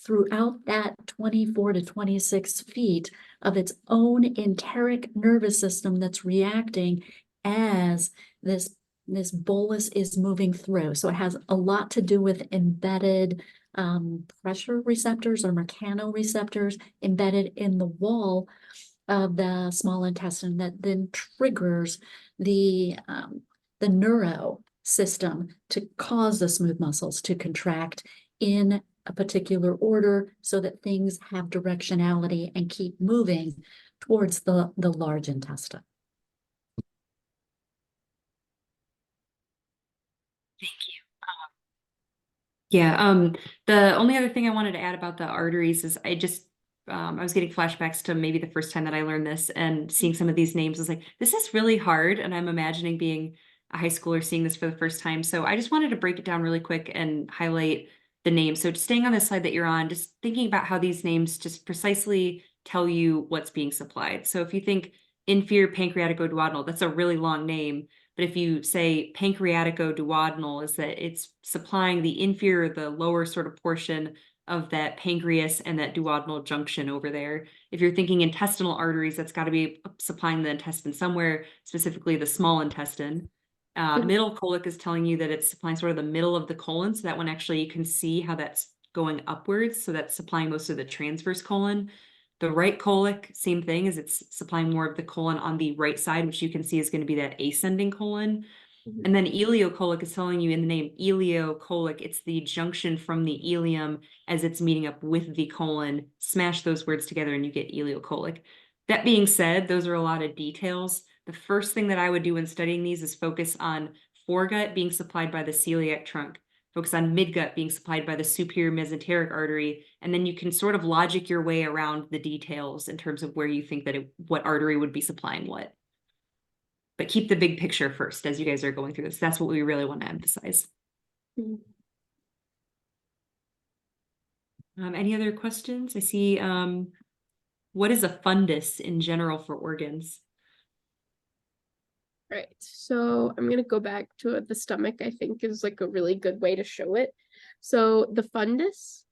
[SPEAKER 4] throughout that 24 to 26 feet of its own enteric nervous system that's reacting as this bolus is moving through. So it has a lot to do with embedded pressure receptors or mechanoreceptors embedded in the wall of the small intestine that then triggers the neuro system to cause the smooth muscles to contract in a particular order so that things have directionality and keep moving towards the large intestine.
[SPEAKER 1] Thank you. The only other thing I wanted to add about the arteries is I was getting flashbacks to maybe the first time that I learned this and seeing some of these names. I was like, this is really hard. And I'm imagining being a high schooler seeing this for the first time. So I just wanted to break it down really quick and highlight the names. So just staying on the slide that you're on, just thinking about how these names just precisely tell you what's being supplied. So if you think inferior pancreaticoduodenal, that's a really long name. But if you say pancreaticoduodenal, is that it's supplying the inferior, the lower sort of portion of that pancreas and that duodenal junction over there. If you're thinking intestinal arteries, that's got to be supplying the intestine somewhere, specifically the small intestine. Middle colic is telling you that it's supplying sort of the middle of the colon. So that one actually you can see how that's going upwards. So that's supplying most of the transverse colon. The right colic, same thing, is it's supplying more of the colon on the right side, which you can see is going to be that ascending colon. And then ileocolic is telling you in the name ileocolic, it's the junction from the ileum as it's meeting up with the colon. Smash those words together and you get ileocolic. That being said, those are a lot of details. The first thing that I would do when studying these is focus on foregut being supplied by the celiac trunk, focus on midgut being supplied by the superior mesenteric artery, and then you can sort of logic your way around the details in terms of where you think that what artery would be supplying what. But keep the big picture first as you guys are going through this. That's what we really want to emphasize. Any other questions? I see, what is a fundus in general for organs?
[SPEAKER 3] Right, so I'm gonna go back to the stomach. I think is like a really good way to show it. So the fundus.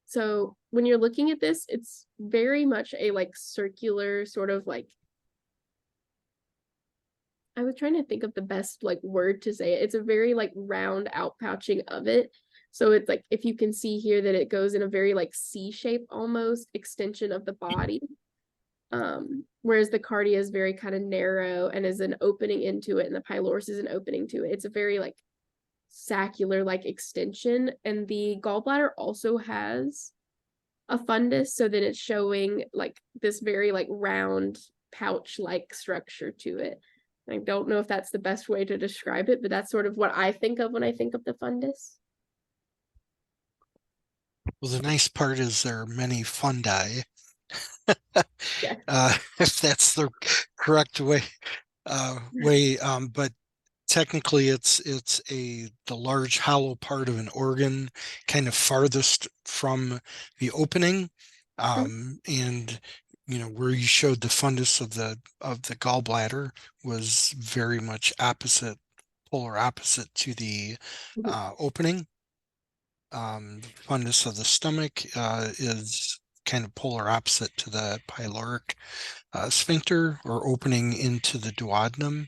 [SPEAKER 3] So when you're looking at this, it's very much a like circular sort of like, I was trying to think of the best like word to say it. It's a very like round outpouching of it. So it's like, if you can see here that it goes in a very like C shape almost extension of the body. Whereas the cardia is very kind of narrow and is an opening into it, and the pylorus is an opening to it. It's a very like saccular like extension, and the gallbladder also has a fundus, so that it's showing like this very like round pouch like structure to it. I don't know if that's the best way to describe it, but that's sort of what I think of when I think of the fundus.
[SPEAKER 2] Well, the nice part is there are many fundi.
[SPEAKER 3] Yeah.
[SPEAKER 2] If that's the correct way, but technically it's the large hollow part of an organ, kind of farthest from the opening, and where you showed the fundus of the gallbladder was very much polar opposite to the opening. Fundus of the stomach is kind of polar opposite to the pyloric sphincter or opening into the duodenum.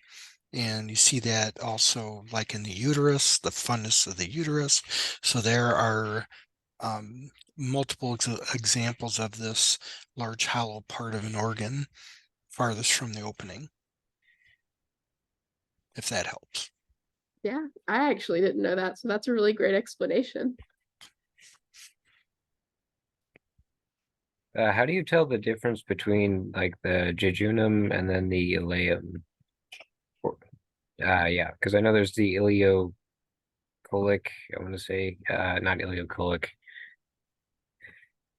[SPEAKER 2] And you see that also like in the uterus, the fundus of the uterus. So there are multiple examples of this large hollow part of an organ farthest from the opening, if that helps.
[SPEAKER 3] Yeah, I actually didn't know that, so that's a really great explanation.
[SPEAKER 7] How do you tell the difference between like the jejunum and then the ileum? Yeah, because I know there's the ileocolic, I want to say, not ileocolic.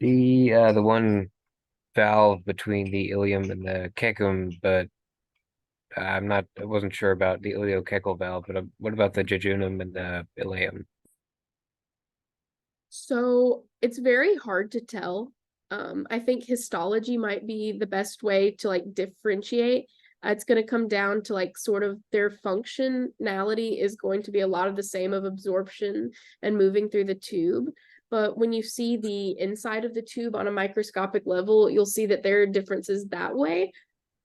[SPEAKER 7] The one valve between the ileum and the cecum, but I wasn't sure about the ileocecal valve, but what about the jejunum and the ileum?
[SPEAKER 3] So it's very hard to tell. I think histology might be the best way to like differentiate. It's going to come down to like sort of their functionality is going to be a lot of the same of absorption and moving through the tube. But when you see the inside of the tube on a microscopic level, you'll see that there are differences that way.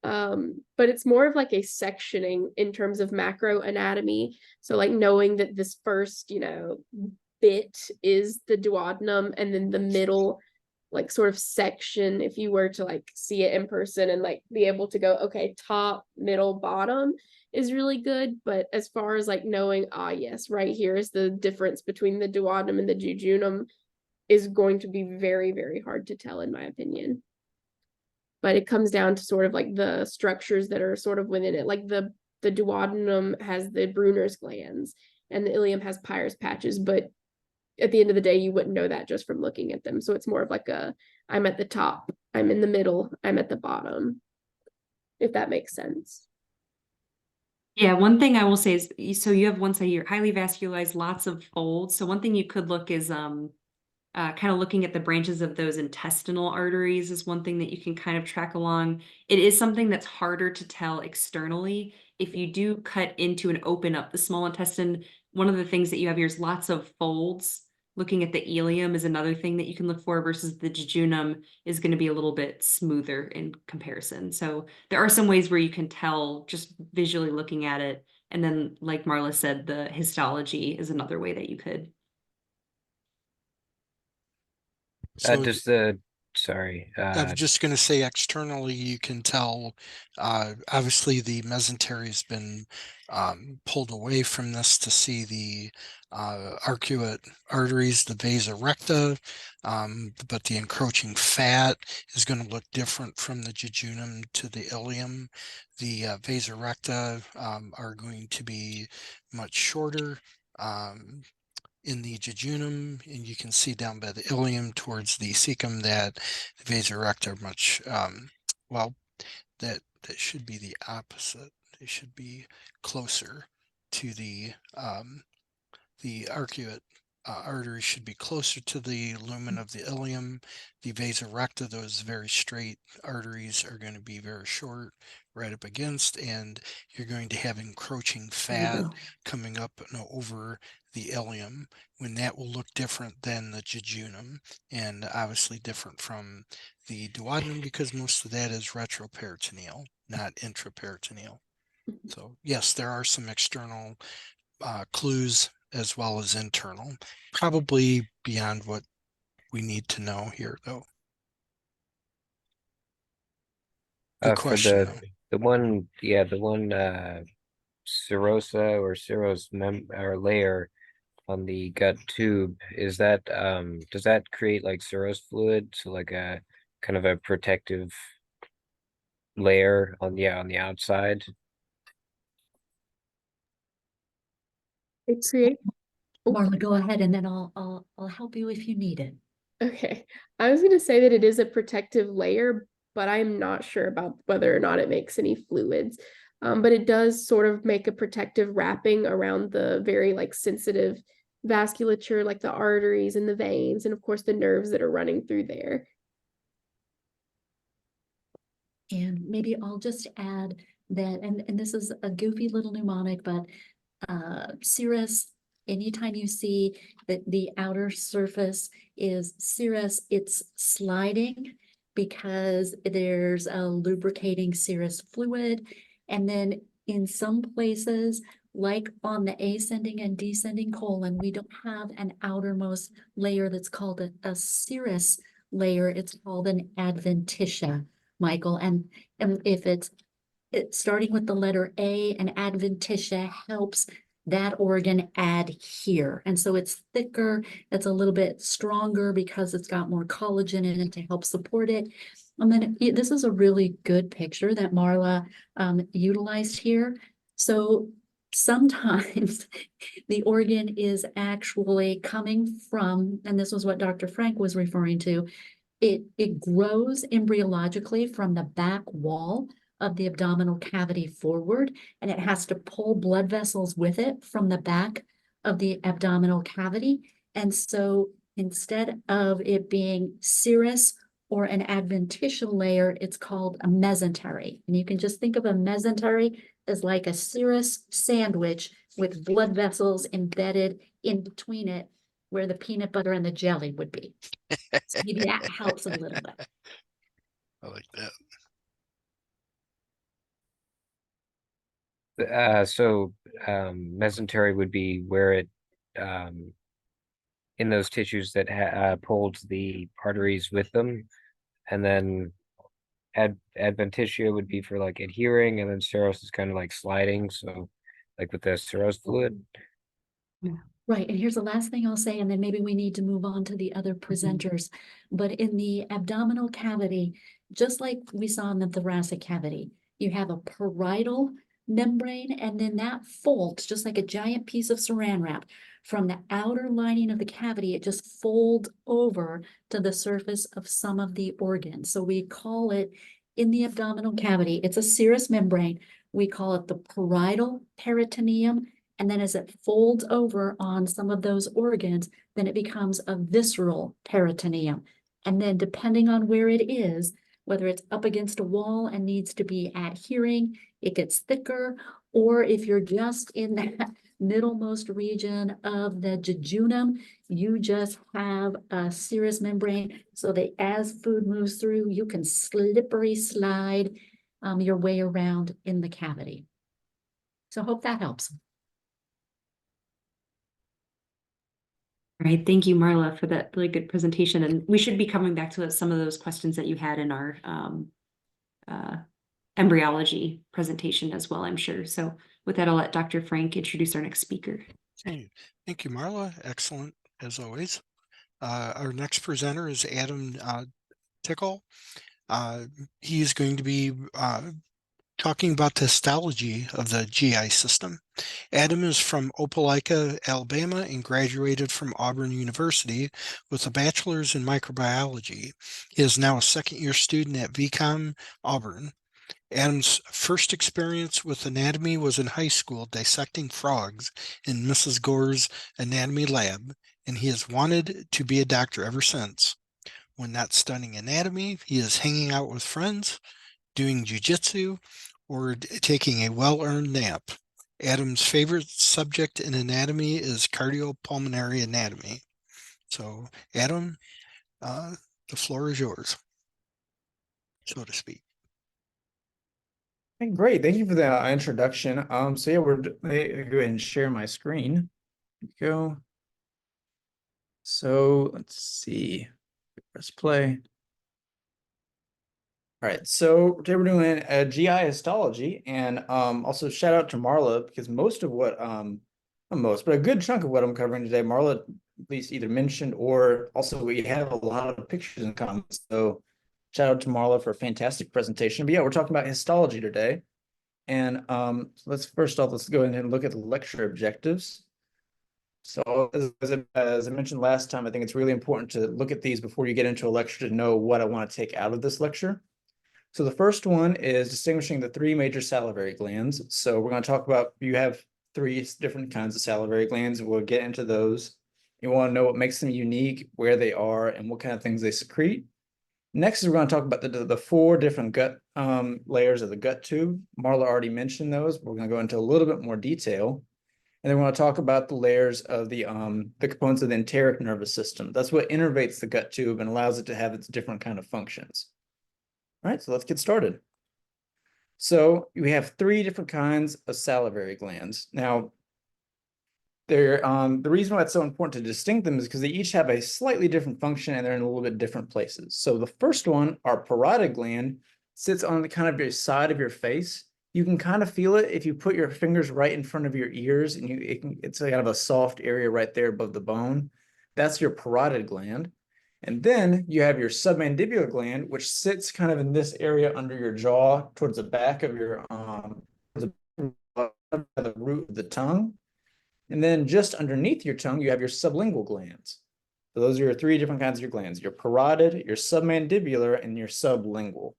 [SPEAKER 3] But it's more of like a sectioning in terms of macro anatomy. So like knowing that this first, bit is the duodenum, and then the middle like sort of section, if you were to like see it in person and like be able to go, okay, top, middle, bottom is really good. But as far as like knowing, yes, right here is the difference between the duodenum and the jejunum, is going to be very, very hard to tell in my opinion. But it comes down to sort of like the structures that are sort of within it. Like the duodenum has the Brunner's glands and the ileum has Peyer's patches, but at the end of the day, you wouldn't know that just from looking at them. So it's more of like I'm at the top, I'm in the middle, I'm at the bottom, if that makes sense.
[SPEAKER 1] Yeah, one thing I will say is, so you have one side here, highly vascularized, lots of folds. So one thing you could look is kind of looking at the branches of those intestinal arteries is one thing that you can kind of track along. It is something that's harder to tell externally. If you do cut into and open up the small intestine, one of the things that you have here is lots of folds. Looking at the ileum is another thing that you can look for, versus the jejunum is going to be a little bit smoother in comparison. So there are some ways where you can tell just visually looking at it. And then, like Marla said, the histology is another way that you could.
[SPEAKER 2] So
[SPEAKER 7] Sorry,
[SPEAKER 2] I was just going to say externally, you can tell, obviously the mesentery has been pulled away from this to see the arcuate arteries, the vasa recta, but the encroaching fat is going to look different from the jejunum to the ileum. The vasa recta are going to be much shorter. In the jejunum, and you can see down by the ileum towards the cecum that the vasa recta are much well, that should be the opposite. They should be closer to the arcuate artery should be closer to the lumen of the ileum. The vasa recta, those very straight arteries, are going to be very short, right up against, and you're going to have encroaching fat coming up and over the ileum, when that will look different than the jejunum, and obviously different from the duodenum, because most of that is retroperitoneal, not intraperitoneal. So yes, there are some external clues as well as internal, probably beyond what we need to know here, though. Good
[SPEAKER 7] for
[SPEAKER 2] question, though.
[SPEAKER 7] the one serosa or serous or layer on the gut tube, is that does that create like serous fluid, so like a kind of a protective layer on the outside?
[SPEAKER 3] It creates.
[SPEAKER 4] Marla, go ahead, and then I'll help you if you need it.
[SPEAKER 3] Okay, I was going to say that it is a protective layer, but I'm not sure about whether or not it makes any fluids. But it does sort of make a protective wrapping around the very like sensitive vasculature, like the arteries and the veins, and of course the nerves that are running through there.
[SPEAKER 4] And maybe I'll just add that, and this is a goofy little mnemonic, but serous, anytime you see that the outer surface is serous, it's sliding because there's a lubricating serous fluid. And then in some places, like on the ascending and descending colon, we don't have an outermost layer that's called a serous layer. It's called an adventitia Michael, and if it's starting with the letter A, an adventitia helps that organ adhere. And so it's thicker, it's a little bit stronger because it's got more collagen in it to help support it. And then this is a really good picture that Marla utilized here. So sometimes the organ is actually coming from, and this was what Dr. Frank was referring to, it grows embryologically from the back wall of the abdominal cavity forward, and it has to pull blood vessels with it from the back of the abdominal cavity. And so instead of it being serous or an adventitial layer, it's called a mesentery. And you can just think of a mesentery as like a serous sandwich with blood vessels embedded in between it, where the peanut butter and the jelly would be. So maybe that helps a little bit.
[SPEAKER 2] I like that.
[SPEAKER 7] Mesentery would be where it in those tissues that pulled the arteries with them, and then adventitia would be for like adhering, and then serous is kind of like sliding, so like with the serous fluid.
[SPEAKER 4] Right, and here's the last thing I'll say, and then maybe we need to move on to the other presenters. But in the abdominal cavity, just like we saw in the thoracic cavity, you have a parietal membrane, and then that folds just like a giant piece of saran wrap. From the outer lining of the cavity, it just folds over to the surface of some of the organs. So we call it, in the abdominal cavity, it's a serous membrane. We call it the parietal peritoneum. And then as it folds over on some of those organs, then it becomes a visceral peritoneum. And then depending on where it is, whether it's up against a wall and needs to be adhering, it gets thicker, or if you're just in that middlemost region of the jejunum, you just have a serous membrane so that as food moves through, you can slippery slide your way around in the cavity. So hope that helps.
[SPEAKER 1] All right, thank you, Marla, for that really good presentation. And we should be coming back to some of those questions that you had in our embryology presentation as well, I'm sure. So with that, I'll let Dr. Frank introduce our next speaker.
[SPEAKER 2] Hey, thank you, Marla. Excellent, as always. Our next presenter is Adam Tickle. He's going to be talking about the histology of the GI system. Adam is from Opelika, Alabama, and graduated from Auburn University with a bachelor's in microbiology. He is now a second-year student at VCOM Auburn. Adam's first experience with anatomy was in high school, dissecting frogs in Mrs. Gore's anatomy lab, and he has wanted to be a doctor ever since. When not studying anatomy, he is hanging out with friends, doing jiu-jitsu, or taking a well-earned nap. Adam's favorite subject in anatomy is cardiopulmonary anatomy. So, Adam, the floor is yours, so to speak.
[SPEAKER 8] Hey, great. Thank you for the introduction. So yeah, we're go ahead and share my screen. There we go. So let's see. Press play. All right, so today we're doing a GI histology, and also shout out to Marla, because most of what not most, but a good chunk of what I'm covering today, Marla at least either mentioned, or also we have a lot of pictures in common. So shout out to Marla for a fantastic presentation. But yeah, we're talking about histology today. And let's first off, let's go ahead and look at the lecture objectives. So as I mentioned last time, I think it's really important to look at these before you get into a lecture to know what I want to take out of this lecture. So the first one is distinguishing the three major salivary glands. So we're going to talk about, you have three different kinds of salivary glands, and we'll get into those. You want to know what makes them unique, where they are, and what kind of things they secrete. Next is we're going to talk about the four different gut layers of the gut tube. Marla already mentioned those. We're going to go into a little bit more detail. And then we're going to talk about the layers of the components of the enteric nervous system. That's what innervates the gut tube and allows it to have its different kind of functions. All right, so let's get started. So we have three different kinds of salivary glands. Now, they're the reason why it's so important to distinct them is because they each have a slightly different function and they're in a little bit different places. So the first one, our parotid gland, sits on the kind of your side of your face. You can kind of feel it if you put your fingers right in front of your ears, and it's kind of a soft area right there above the bone. That's your parotid gland. And then you have your submandibular gland, which sits kind of in this area under your jaw towards the back of your the root of the tongue. And then just underneath your tongue, you have your sublingual glands. So those are your three different kinds of your glands: your parotid, your submandibular, and your sublingual.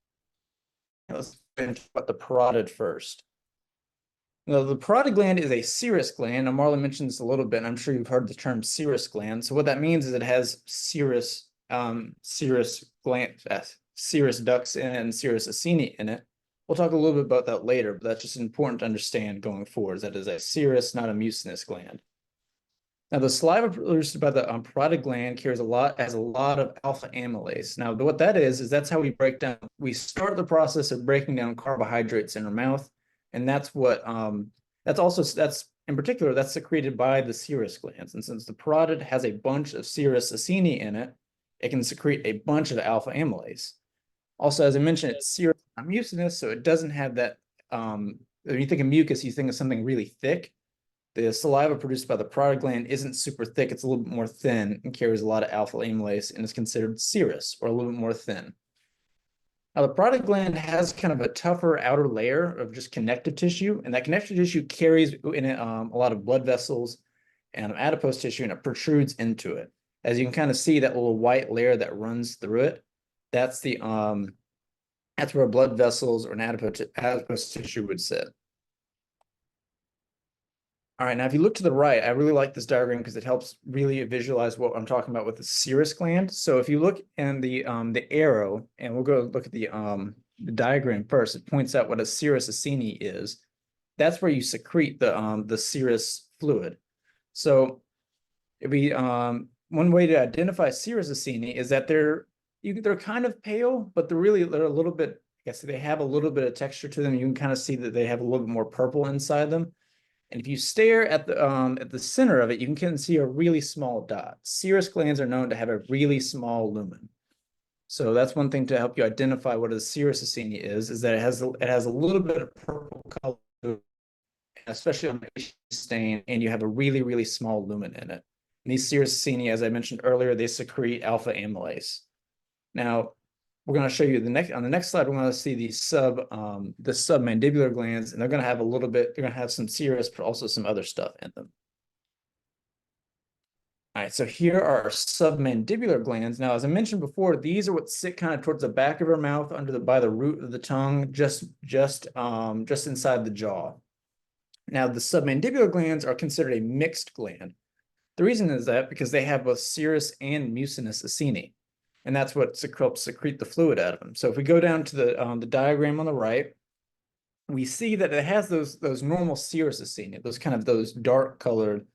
[SPEAKER 8] Now let's talk about the parotid first. Now, the parotid gland is a serous gland. Now, Marla mentioned this a little bit, and I'm sure you've heard the term serous gland. So what that means is it has serous gland, serous ducts and serous acini in it. We'll talk a little bit about that later, but that's just important to understand going forward, is that it is a serous, not a mucinous gland. Now, the saliva produced by the parotid gland has a lot of alpha amylase. Now, what that is that's how we start the process of breaking down carbohydrates in our mouth. And that's what, that's in particular, that's secreted by the serous glands. And since the parotid has a bunch of serous acini in it, it can secrete a bunch of alpha amylase. Also, as I mentioned, it's serous, not mucinous, so it doesn't have that, when you think of mucus, you think of something really thick. The saliva produced by the parotid gland isn't super thick, it's a little bit more thin and carries a lot of alpha amylase and is considered serous, or a little bit more thin. Now, the parotid gland has kind of a tougher outer layer of just connective tissue, and that connective tissue carries in it a lot of blood vessels and adipose tissue, and it protrudes into it. As you can kind of see, that little white layer that runs through it, that's the that's where blood vessels or an adipose tissue would sit. All right, now if you look to the right, I really like this diagram because it helps really visualize what I'm talking about with the serous gland. So if you look in the arrow, and we'll go look at the diagram first, it points out what a serous acini is. That's where you secrete the serous fluid. So if we one way to identify serous acini is that they're kind of pale, but they're a little bit, I guess they have a little bit of texture to them. You can kind of see that they have a little bit more purple inside them. And if you stare at the center of it, you can see a really small dot. Serous glands are known to have a really small lumen. So that's one thing to help you identify what a serous acini is that it has a little bit of purple color, especially on the stain, and you have a really, really small lumen in it. And these serous acini, as I mentioned earlier, they secrete alpha amylase. Now, we're going to show you on the next slide, we're going to see the submandibular glands, and they're going to have they're going to have some serous, but also some other stuff in them. All right, so here are our submandibular glands. Now, as I mentioned before, these are what sit kind of towards the back of our mouth, by the root of the tongue, just inside the jaw. Now, the submandibular glands are considered a mixed gland. The reason is that because they have both serous and mucinous acini. And that's what helps secrete the fluid out of them. So if we go down to the diagram on the right, we see that it has those normal serous acini, those dark colored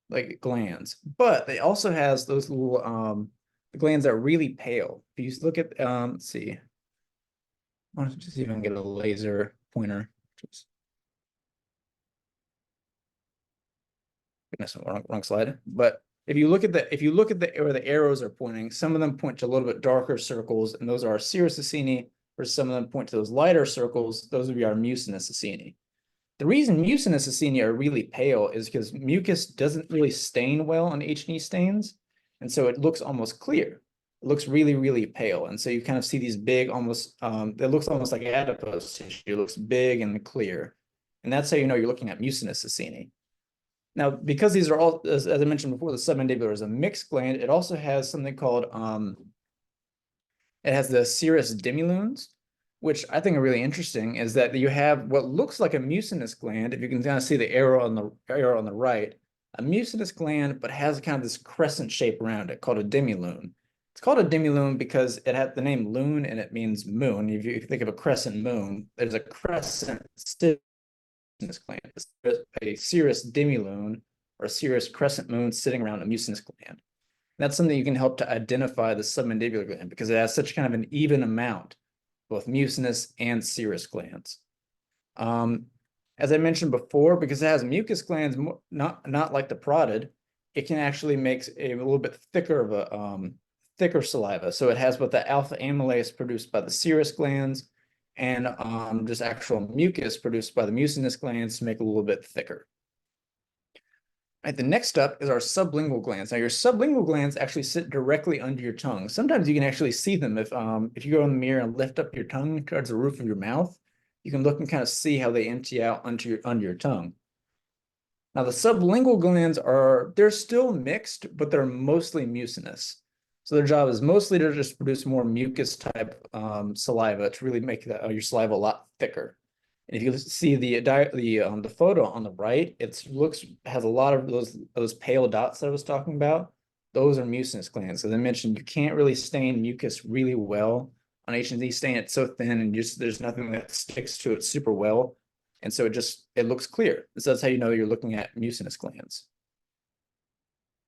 [SPEAKER 8] like glands, but they also has those little glands that are really pale. If you look at let's see, I want to see if I can get a laser pointer. Goodness, wrong slide. But if you look at where the arrows are pointing, some of them point to a little bit darker circles, and those are our serous acini, or some of them point to those lighter circles. Those would be our mucinous acini. The reason mucinous acini are really pale is because mucus doesn't really stain well on H&E stains, and so it looks almost clear. It looks really, really pale, and so you kind of see these big, almost it looks almost like adipose tissue. It looks big and clear, and that's how you know you're looking at mucinous acini. Now, because these are all, as I mentioned before, the submandibular is a mixed gland, it also has something called, it has the serous demilunes, which I think are really interesting, is that you have what looks like a mucinous gland, if you can kind of see the arrow on the right, a mucinous gland, but has kind of this crescent shape around it called a demilune. It's called a demilune because it had the name lune and it means moon. If you think of a crescent moon, there's a crescent gland, a serous demilune or a serous crescent moon sitting around a mucinous gland. That's something you can help to identify the submandibular gland because it has such kind of an even amount, both mucinous and serous glands. As I mentioned before, because it has mucus glands, not like the parotid, it can actually make a little bit thicker of a thicker saliva. So it has both the alpha amylase produced by the serous glands and just actual mucus produced by the mucinous glands to make it a little bit thicker. Right, the next up is our sublingual glands. Now, your sublingual glands actually sit directly under your tongue. Sometimes you can actually see them if you go in the mirror and lift up your tongue towards the roof of your mouth. You can look and kind of see how they empty out under your tongue. Now, the sublingual glands they're still mixed, but they're mostly mucinous. So their job is mostly to just produce more mucus type saliva to really make your saliva a lot thicker. And if you see the photo on the right, has a lot of those pale dots that I was talking about. Those are mucinous glands. As I mentioned, you can't really stain mucus really well on H&Z. Stain it so thin and there's nothing that sticks to it super well. And so it looks clear. So that's how you know you're looking at mucinous glands.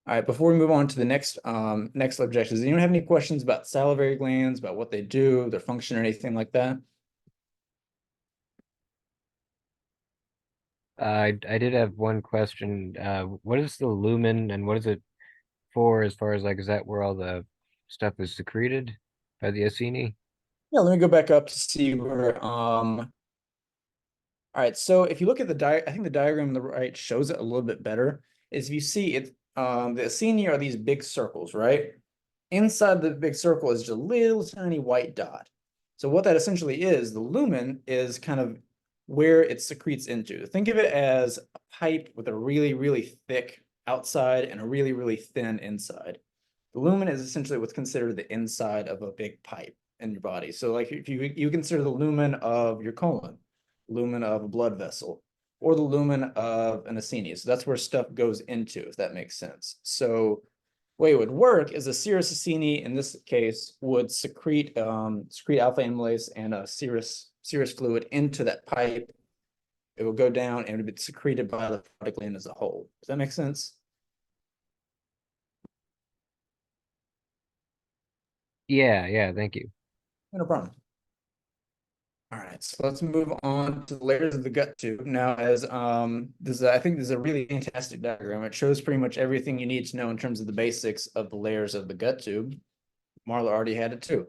[SPEAKER 8] All right, before we move on to the next objective, does anyone have any questions about salivary glands, about what they do, their function, or anything like that?
[SPEAKER 7] I did have one question. What is the lumen and what is it for as far as like, is that where all the stuff is secreted by the acini?
[SPEAKER 8] Yeah, let me go back up to see where, all right, so if you look at I think the diagram on the right shows it a little bit better, is if you see it, the acini are these big circles, right? Inside the big circle is just a little tiny white dot. So what that essentially is, the lumen is kind of where it secretes into. Think of it as a pipe with a really, really thick outside and a really, really thin inside. The lumen is essentially what's considered the inside of a big pipe in your body. So like if you consider the lumen of your colon, lumen of a blood vessel, or the lumen of an acini. So that's where stuff goes into, if that makes sense. So the way it would work is a serous acini, in this case, would secrete alpha amylase and a serous fluid into that pipe. It will go down and it would be secreted by the thyroid gland as a whole. Does that make sense?
[SPEAKER 7] Yeah, thank you.
[SPEAKER 8] No problem. All right, so let's move on to the layers of the gut tube. Now, as I think this is a really fantastic diagram. It shows pretty much everything you need to know in terms of the basics of the layers of the gut tube. Marla already had it too.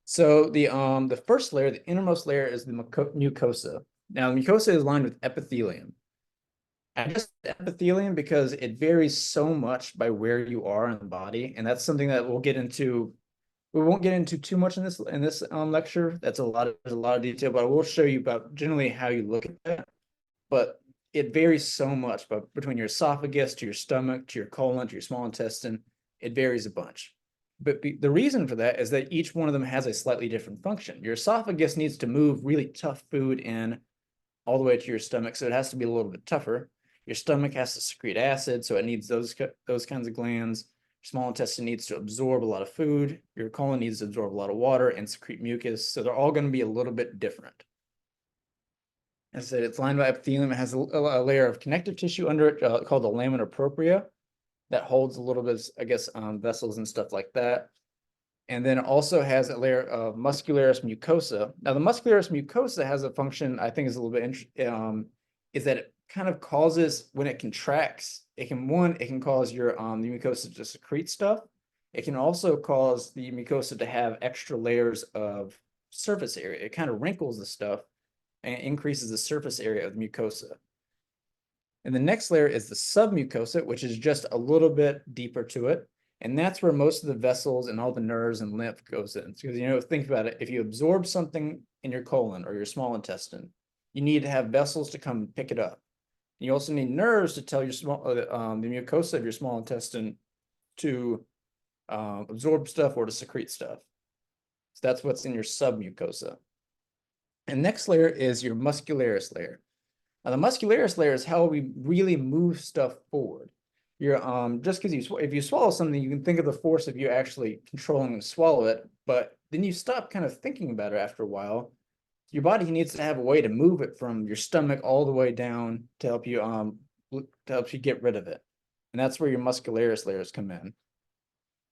[SPEAKER 8] So the first layer, the innermost layer, is the mucosa. Now, the mucosa is lined with epithelium. I just epithelium because it varies so much by where you are in the body, and that's something that we'll get into. We won't get into too much in this lecture. There's a lot of detail, but I will show you about generally how you look at that. But it varies so much, but between your esophagus to your stomach to your colon to your small intestine, it varies a bunch. But the reason for that is that each one of them has a slightly different function. Your esophagus needs to move really tough food in all the way to your stomach, so it has to be a little bit tougher. Your stomach has to secrete acid, so it needs those kinds of glands. Small intestine needs to absorb a lot of food. Your colon needs to absorb a lot of water and secrete mucus. So they're all going to be a little bit different. As I said, it's lined by epithelium. It has a layer of connective tissue under it called the lamina propria that holds a little bit, I guess, vessels and stuff like that. And then it also has a layer of muscularis mucosa. Now, the muscularis mucosa has a function I think is a little bit interesting, is that it kind of causes, when it contracts, it can cause your the mucosa to secrete stuff. It can also cause the mucosa to have extra layers of surface area. It kind of wrinkles the stuff and increases the surface area of the mucosa. And the next layer is the submucosa, which is just a little bit deeper to it. And that's where most of the vessels and all the nerves and lymph goes in. Because, think about it. If you absorb something in your colon or your small intestine, you need to have vessels to come pick it up. You also need nerves to tell your the mucosa of your small intestine to absorb stuff or to secrete stuff. So that's what's in your submucosa. And next layer is your muscularis layer. Now, the muscularis layer is how we really move stuff forward. You're just because if you swallow something, you can think of the force of you actually controlling to swallow it, but then you stop kind of thinking about it after a while. Your body needs to have a way to move it from your stomach all the way down to help you get rid of it. And that's where your muscularis layers come in.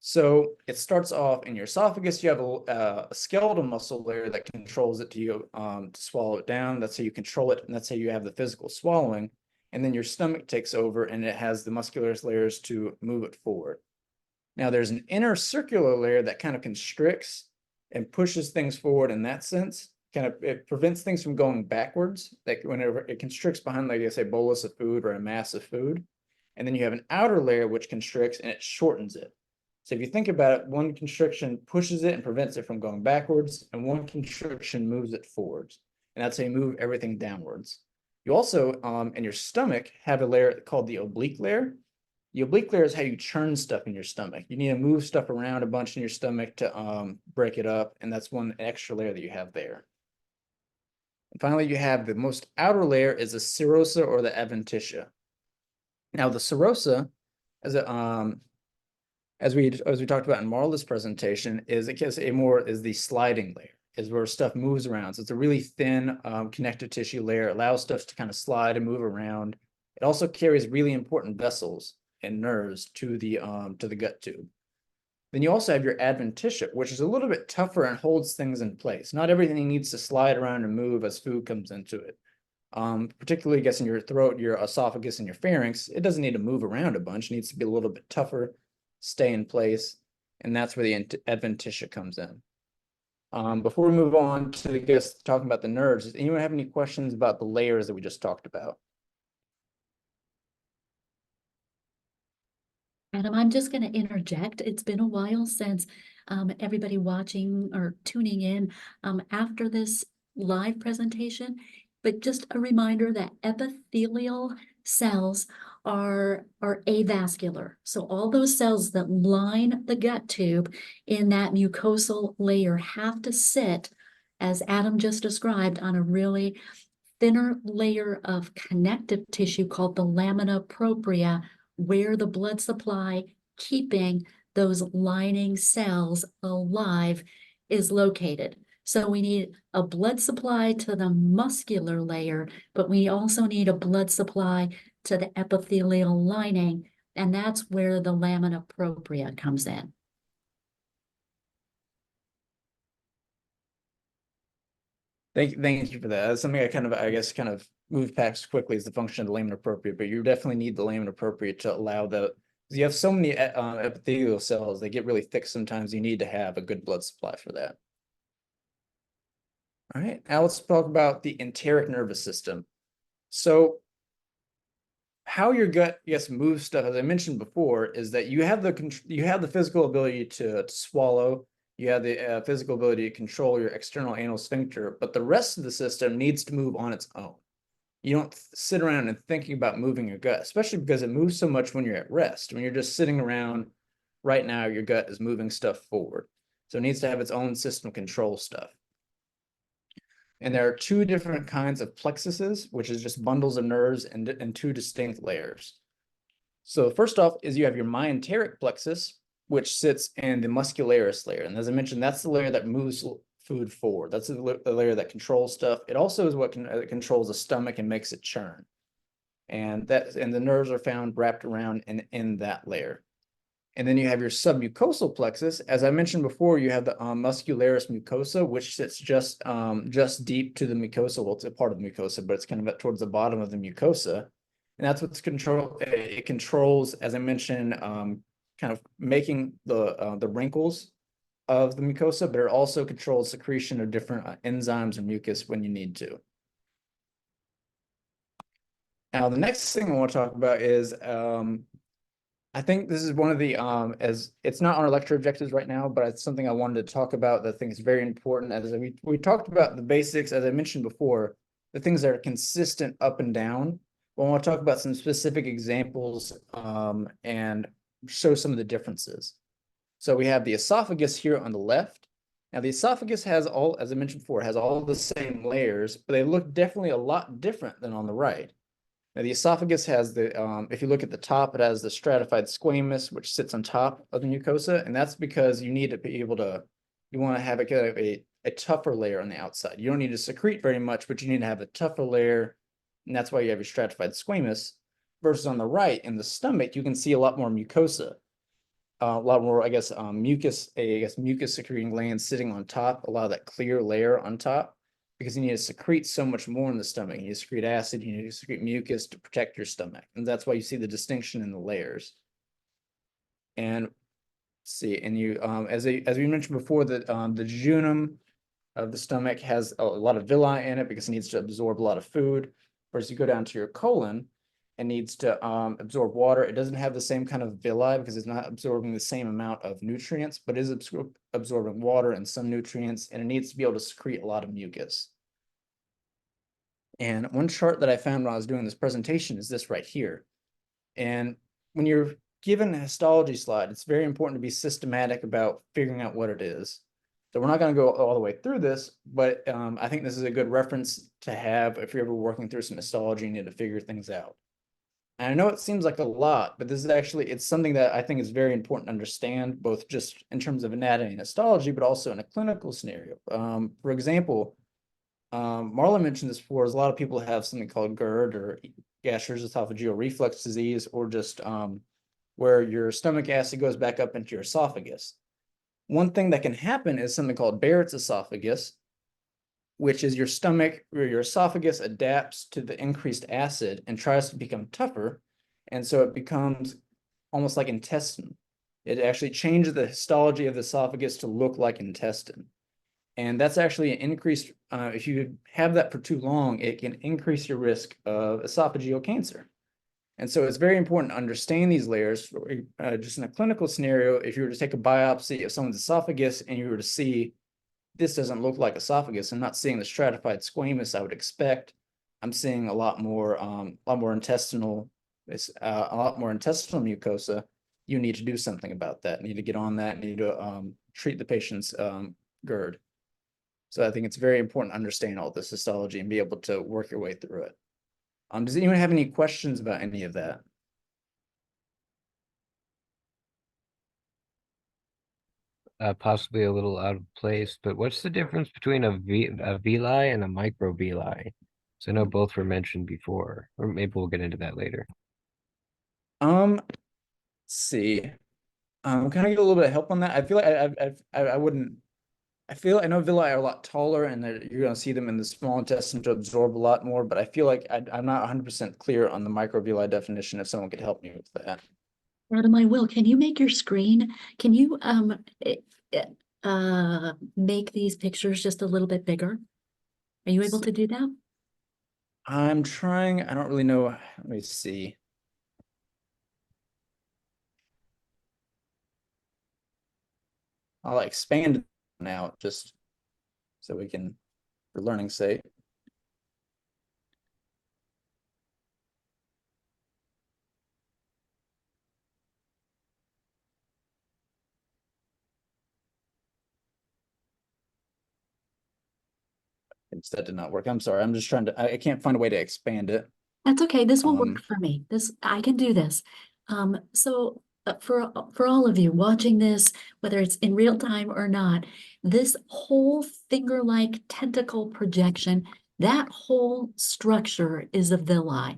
[SPEAKER 8] So it starts off in your esophagus. You have a skeletal muscle layer that controls it to swallow it down. That's how you control it, and that's how you have the physical swallowing. And then your stomach takes over, and it has the muscularis layers to move it forward. Now, there's an inner circular layer that kind of constricts and pushes things forward in that sense. it prevents things from going backwards. Like whenever it constricts behind, like I say, bolus of food or a mass of food. And then you have an outer layer which constricts and it shortens it. So if you think about it, one constriction pushes it and prevents it from going backwards, and one constriction moves it forwards. And that's how you move everything downwards. You also, in your stomach, have a layer called the oblique layer. The oblique layer is how you churn stuff in your stomach. You need to move stuff around a bunch in your stomach to break it up, and that's one extra layer that you have there. And finally, you have the most outer layer is the serosa or the adventitia. Now, the serosa, as we talked about in Marla's presentation, is the sliding layer, is where stuff moves around. So it's a really thin connective tissue layer, allows stuff to kind of slide and move around. It also carries really important vessels and nerves to the gut tube. Then you also have your adventitia, which is a little bit tougher and holds things in place. Not everything needs to slide around and move as food comes into it. Particularly, I guess, in your throat, your esophagus, and your pharynx, it doesn't need to move around a bunch. It needs to be a little bit tougher, stay in place, and that's where the adventitia comes in. Before we move on to, I guess, talking about the nerves, does anyone have any questions about the layers that we just talked about?
[SPEAKER 4] Adam, I'm just going to interject. It's been a while since everybody watching or tuning in after this live presentation, but just a reminder that epithelial cells are avascular. So all those cells that line the gut tube in that mucosal layer have to sit, as Adam just described, on a really thinner layer of connective tissue called the lamina propria, where the blood supply keeping those lining cells alive is located. So we need a blood supply to the muscular layer, but we also need a blood supply to the epithelial lining, and that's where the lamina propria comes in.
[SPEAKER 8] Thank you for that. That's something I guess moved past quickly, is the function of the lamina propria, but you definitely need the lamina propria to allow you have so many epithelial cells, they get really thick sometimes. You need to have a good blood supply for that. All right, now let's talk about the enteric nervous system. So how your gut, yes, moves stuff, as I mentioned before, is that you have the physical ability to swallow. You have the physical ability to control your external anal sphincter, but the rest of the system needs to move on its own. You don't sit around and thinking about moving your gut, especially because it moves so much when you're at rest. When you're just sitting around, right now, your gut is moving stuff forward. So it needs to have its own system control stuff. And there are two different kinds of plexuses, which is just bundles of nerves and two distinct layers. So first off is you have your myenteric plexus, which sits in the muscularis layer. And as I mentioned, that's the layer that moves food forward. That's the layer that controls stuff. It also is what controls the stomach and makes it churn. And the nerves are found wrapped around in that layer. And then you have your submucosal plexus. As I mentioned before, you have the muscularis mucosa, which sits just deep to the mucosa. Well, it's a part of the mucosa, but it's kind of towards the bottom of the mucosa. And that's what's it controls, as I mentioned, kind of making the wrinkles of the mucosa, but it also controls secretion of different enzymes and mucus when you need to. Now, the next thing I want to talk about is I think this is one of the, as it's not on our lecture objectives right now, but it's something I wanted to talk about that I think is very important. As we talked about the basics, as I mentioned before, the things that are consistent up and down. But I want to talk about some specific examples and show some of the differences. So we have the esophagus here on the left. Now the esophagus has all, as I mentioned before, has all the same layers, but they look definitely a lot different than on the right. Now the esophagus has the, if you look at the top, it has the stratified squamous, which sits on top of the mucosa. And that's because you need to be able to, you want to have a tougher layer on the outside. You don't need to secrete very much, but you need to have a tougher layer. And that's why you have your stratified squamous. Versus on the right, in the stomach, you can see a lot more mucosa. A lot more, I guess, mucus secreting glands sitting on top, a lot of that clear layer on top. Because you need to secrete so much more in the stomach. You need to secrete acid, you need to secrete mucus to protect your stomach. And that's why you see the distinction in the layers. And see, and you, as we mentioned before, the jejunum of the stomach has a lot of villi in it because it needs to absorb a lot of food. Whereas you go down to your colon, it needs to absorb water. It doesn't have the same kind of villi because it's not absorbing the same amount of nutrients, but is absorbing water and some nutrients, and it needs to be able to secrete a lot of mucus. And one chart that I found when I was doing this presentation is this right here. And when you're given a histology slide, it's very important to be systematic about figuring out what it is. So we're not going to go all the way through this, but I think this is a good reference to have if you're ever working through some histology and need to figure things out. And I know it seems like a lot, but this is actually, it's something that I think is very important to understand, both just in terms of anatomy and histology, but also in a clinical scenario. For example, Marla mentioned this before, is a lot of people have something called GERD or gastroesophageal reflux disease, or just where your stomach acid goes back up into your esophagus. One thing that can happen is something called Barrett's esophagus, which is your stomach or your esophagus adapts to the increased acid and tries to become tougher. And so it becomes almost like intestine. It actually changes the histology of the esophagus to look like intestine. And that's actually an increased, if you have that for too long, it can increase your risk of esophageal cancer. And so it's very important to understand these layers. Just in a clinical scenario, if you were to take a biopsy of someone's esophagus and you were to see this doesn't look like esophagus, I'm not seeing the stratified squamous I would expect. I'm seeing a lot more intestinal, a lot more intestinal mucosa. You need to do something about that. You need to get on that. You need to treat the patient's GERD. So I think it's very important to understand all this histology and be able to work your way through it. Does anyone have any questions about any of that?
[SPEAKER 7] Possibly a little out of place, but what's the difference between a villi and a microvilli? So I know both were mentioned before, or maybe we'll get into that later.
[SPEAKER 8] Let's see. Can I get a little bit of help on that? I feel like I wouldn't. I know villi are a lot taller, and you're going to see them in the small intestine to absorb a lot more. But I feel like I'm not 100% clear on the microvilli definition. If someone could help me with that.
[SPEAKER 4] Adam, I will. Can you make your screen? Can you make these pictures just a little bit bigger? Are you able to do that?
[SPEAKER 8] I'm trying. I don't really know. Let me see. I'll expand it now just so we can, for learning's sake. That did not work. I'm sorry. I'm just trying to, I can't find a way to expand it.
[SPEAKER 4] That's okay. This will work for me. I can do this. For all of you watching this, whether it's in real time or not, this whole finger-like tentacle projection, that whole structure is a villi.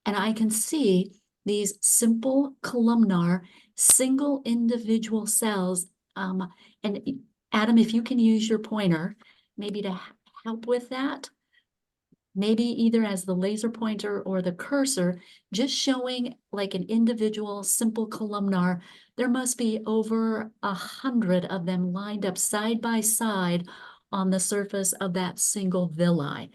[SPEAKER 4] And I can see these simple columnar, single individual cells. And Adam, if you can use your pointer, maybe to help with that. Maybe either as the laser pointer or the cursor, just showing like an individual simple columnar. There must be over 100 of them lined up side by side on the surface of that single villi.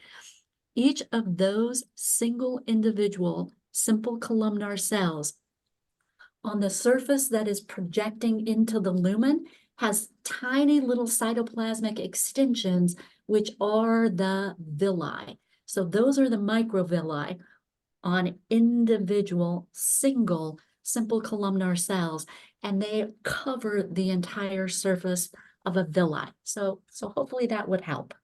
[SPEAKER 4] Each of those single individual simple columnar cells on the surface that is projecting into the lumen has tiny little cytoplasmic extensions, which are the villi. So those are the microvilli on individual single simple columnar cells, and they cover the entire surface of a villi. So hopefully that would help.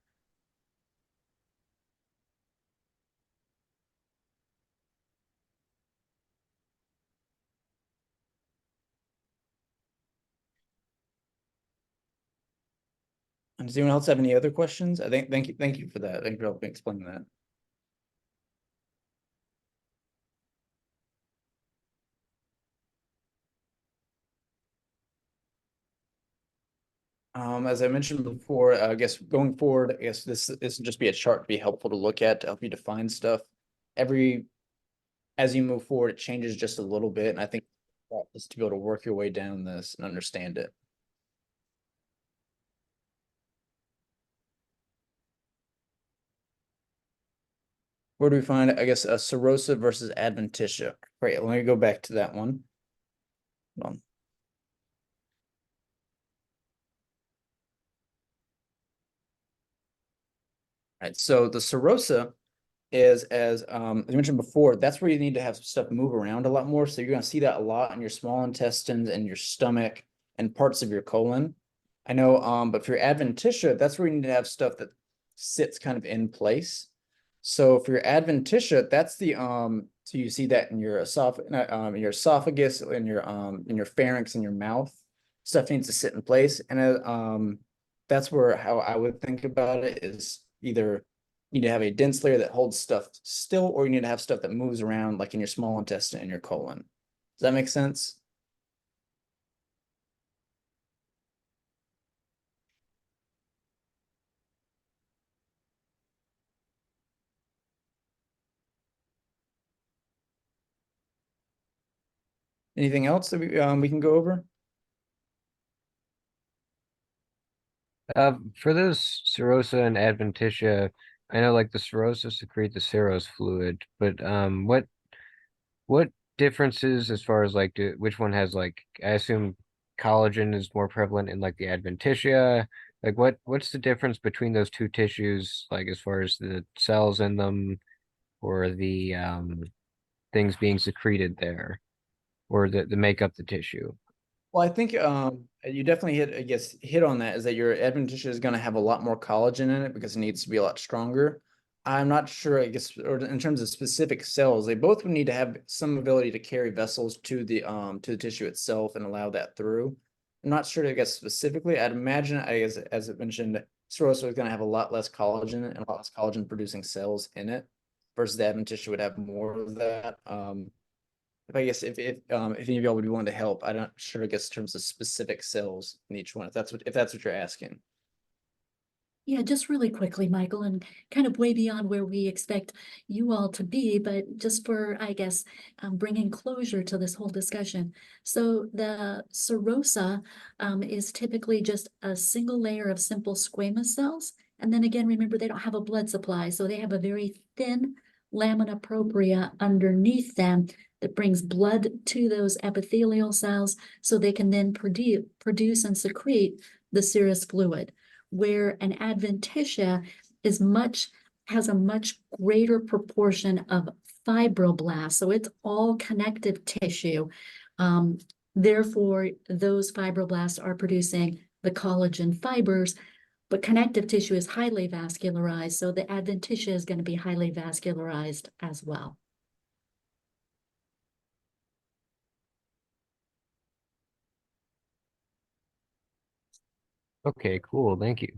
[SPEAKER 8] And does anyone else have any other questions? I think, thank you for that. Thank you for helping explain that. As I mentioned before, I guess going forward, I guess this will just be a chart to be helpful to look at to help you define stuff. As you move forward, it changes just a little bit, and I think is to be able to work your way down this and understand it. where do we find, I guess, a serosa versus adventitia? Great, let me go back to that one. Hold on. All right, so the serosa is, as I mentioned before, that's where you need to have stuff move around a lot more. So you're going to see that a lot in your small intestines and your stomach and parts of your colon. I know, but for your adventitia, that's where you need to have stuff that sits kind of in place. So for your adventitia, that's the so you see that in your esophagus, in your pharynx, in your mouth. Stuff needs to sit in place, and that's where how I would think about it is either you need to have a dense layer that holds stuff still, or you need to have stuff that moves around, like in your small intestine and your colon. Does that make sense? Anything else that we can go over?
[SPEAKER 7] For those serosa and adventitia, I know like the serosa secrete the serous fluid, but what differences as far as like which one has like, I assume collagen is more prevalent in like the adventitia. Like what's the difference between those two tissues, like as far as the cells in them or the things being secreted there or the make up the tissue?
[SPEAKER 8] Well, I think you definitely hit on that, is that your adventitia is going to have a lot more collagen in it because it needs to be a lot stronger. I'm not sure, I guess, or in terms of specific cells, they both would need to have some ability to carry vessels to the tissue itself and allow that through. I'm not sure, I guess, specifically. I'd imagine, I guess, as it mentioned, serosa is going to have a lot less collagen and a lot less collagen producing cells in it, versus the adventitia would have more of that. If I guess if any of y'all would be willing to help, I'm not sure, I guess, in terms of specific cells in each one, if that's what you're asking.
[SPEAKER 4] Yeah, just really quickly, Michael, and kind of way beyond where we expect you all to be, but just for, I guess, bringing closure to this whole discussion. So the serosa is typically just a single layer of simple squamous cells. And then again, remember, they don't have a blood supply, so they have a very thin lamina propria underneath them that brings blood to those epithelial cells so they can then produce and secrete the serous fluid, where an adventitia has a much greater proportion of fibroblasts. So it's all connective tissue. Therefore, those fibroblasts are producing the collagen fibers, but connective tissue is highly vascularized. So the adventitia is going to be highly vascularized as well.
[SPEAKER 7] Okay, cool. Thank you.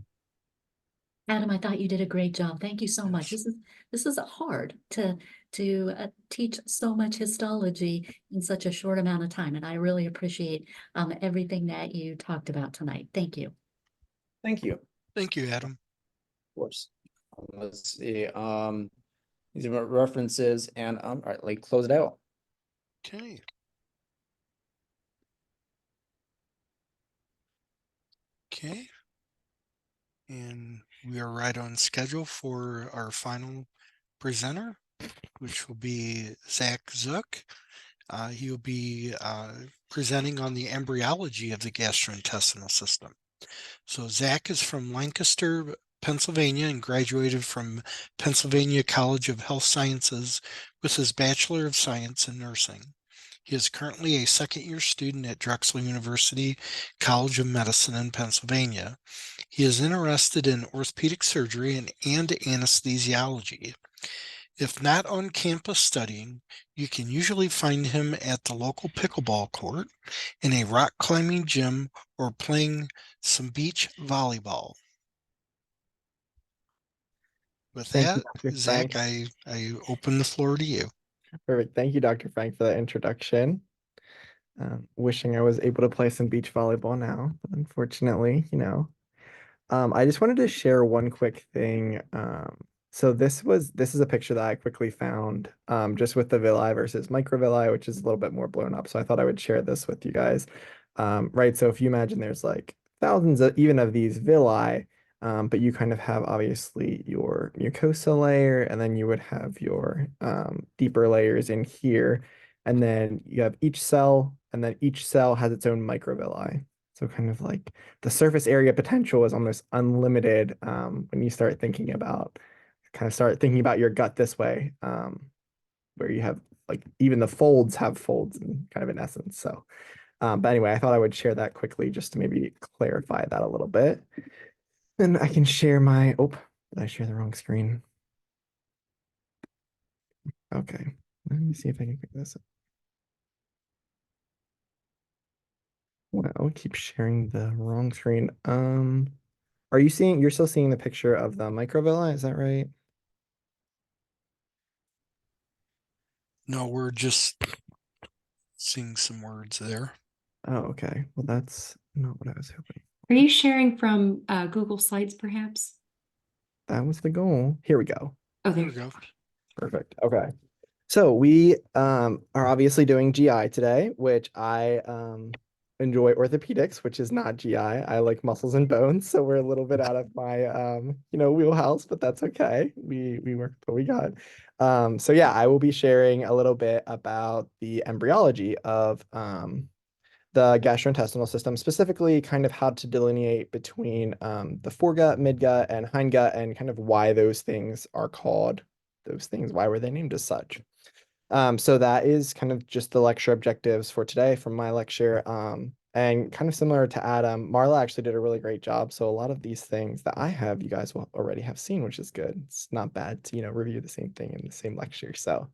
[SPEAKER 4] Adam, I thought you did a great job. Thank you so much. This is hard to teach so much histology in such a short amount of time, and I really appreciate everything that you talked about tonight. Thank you.
[SPEAKER 8] Thank you. Of
[SPEAKER 2] Thank you, Adam.
[SPEAKER 8] course. Let's see. These are references, and all right, like close it out.
[SPEAKER 2] Okay. Okay. And we are right on schedule for our final presenter, which will be Zach Zook. He will be presenting on the embryology of the gastrointestinal system. So Zach is from Lancaster, Pennsylvania, and graduated from Pennsylvania College of Health Sciences with his Bachelor of Science in Nursing. He is currently a second-year student at Drexel University College of Medicine in Pennsylvania. He is interested in orthopedic surgery and anesthesiology. If not on campus studying, you can usually find him at the local pickleball court, in a rock climbing gym, or playing some beach volleyball. With
[SPEAKER 9] Thank you,
[SPEAKER 2] that,
[SPEAKER 9] Dr.
[SPEAKER 2] Zach,
[SPEAKER 9] Frank.
[SPEAKER 2] I open the floor to you.
[SPEAKER 9] Perfect. Thank you, Dr. Frank, for that introduction. Wishing I was able to play some beach volleyball now, but unfortunately, I just wanted to share one quick thing. So this is a picture that I quickly found, just with the villi versus microvilli, which is a little bit more blown up. So I thought I would share this with you guys. Right. So if you imagine there's like thousands of even of these villi, But you kind of have obviously your mucosa layer, and then you would have your deeper layers in here. And then you have each cell, and then each cell has its own microvilli. So kind of like the surface area potential is almost unlimited when you start thinking about your gut this way, where you have like even the folds have folds in kind of in essence. So, but anyway, I thought I would share that quickly just to maybe clarify that a little bit. And I can share my, oh, did I share the wrong screen? Okay, let me see if I can pick this up. Well, keep sharing the wrong screen. You're still seeing the picture of the microvilli, is that right?
[SPEAKER 2] No, we're just seeing some words there.
[SPEAKER 9] Oh, okay. Well, that's not what I was hoping.
[SPEAKER 1] Are you sharing from Google Slides perhaps?
[SPEAKER 9] That was the goal. Here we go.
[SPEAKER 1] Oh,
[SPEAKER 2] There
[SPEAKER 1] there.
[SPEAKER 2] we go.
[SPEAKER 9] Perfect. Okay. So we are obviously doing GI today, which I enjoy orthopedics, which is not GI. I like muscles and bones, so we're a little bit out of my wheelhouse, but that's okay. We work with what we got. So yeah, I will be sharing a little bit about the embryology of the gastrointestinal system, specifically kind of how to delineate between the foregut, midgut, and hindgut, and kind of why those things are called those things. Why were they named as such? So that is kind of just the lecture objectives for today from my lecture. And kind of similar to Adam, Marla actually did a really great job. So a lot of these things that I have, you guys will already have seen, which is good. It's not bad to, review the same thing in the same lecture. So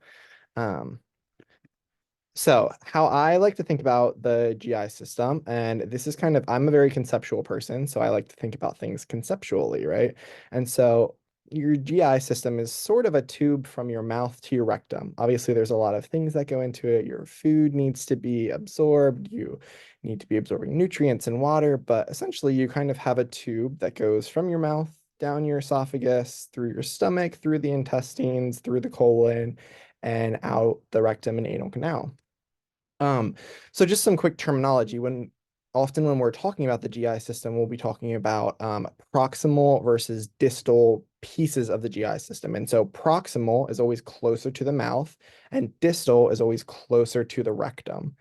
[SPEAKER 9] how I like to think about the GI system, and this is kind of, I'm a very conceptual person, so I like to think about things conceptually, right? And so your GI system is sort of a tube from your mouth to your rectum. Obviously, there's a lot of things that go into it. Your food needs to be absorbed. You need to be absorbing nutrients and water, but essentially you kind of have a tube that goes from your mouth down your esophagus, through your stomach, through the intestines, through the colon, and out the rectum and anal canal. So just some quick terminology. Often when we're talking about the GI system, we'll be talking about proximal versus distal pieces of the GI system. And so proximal is always closer to the mouth, and distal is always closer to the rectum.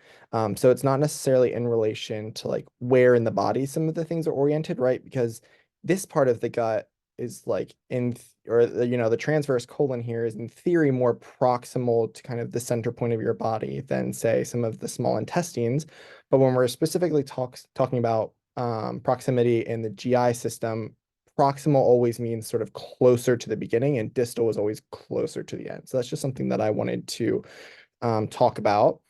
[SPEAKER 9] So it's not necessarily in relation to like where in the body some of the things are oriented, right? Because this part of the gut is like the transverse colon here is in theory more proximal to kind of the center point of your body than say some of the small intestines. But when we're specifically talking about proximity in the GI system, proximal always means sort of closer to the beginning, and distal is always closer to the end. So that's just something that I wanted to talk about.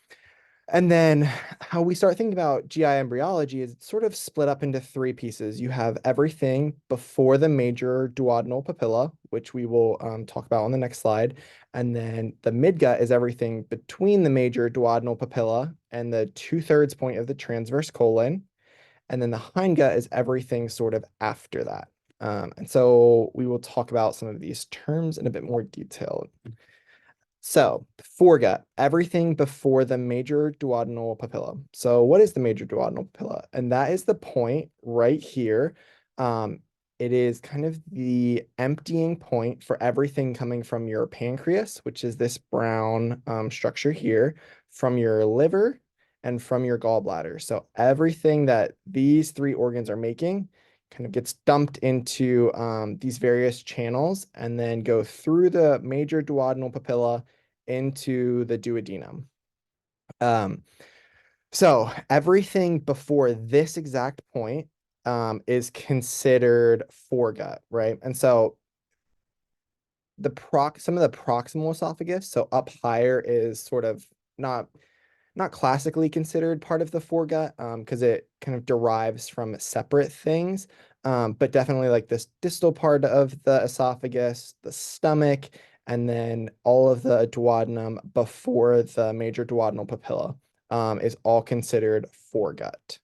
[SPEAKER 9] And then how we start thinking about GI embryology is it's sort of split up into three pieces. You have everything before the major duodenal papilla, which we will talk about on the next slide. And then the midgut is everything between the major duodenal papilla and the 2/3 point of the transverse colon. And then the hindgut is everything sort of after that. And so we will talk about some of these terms in a bit more detail. So, foregut, everything before the major duodenal papilla. So, what is the major duodenal papilla? And that is the point right here. It is kind of the emptying point for everything coming from your pancreas, which is this brown structure here, from your liver, and from your gallbladder. So, everything that these three organs are making kind of gets dumped into these various channels and then go through the major duodenal papilla into the duodenum. So everything before this exact point is considered foregut, right? And so some of the proximal esophagus, so up higher, is sort of not classically considered part of the foregut because it kind of derives from separate things, but definitely like this distal part of the esophagus, the stomach, and then all of the duodenum before the major duodenal papilla is all considered foregut.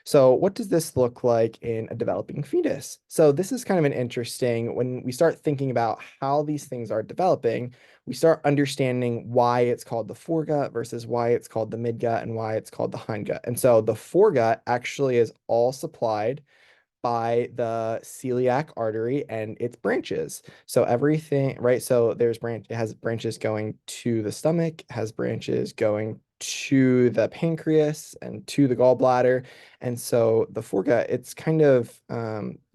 [SPEAKER 9] So what does this look like in a developing fetus? So this is kind of an interesting, when we start thinking about how these things are developing, we start understanding why it's called the foregut versus why it's called the midgut and why it's called the hindgut. And so the foregut actually is all supplied by the celiac artery and its branches. So everything, right? So it has branches going to the stomach, has branches going to the pancreas and to the gallbladder. And so the foregut, it's kind of,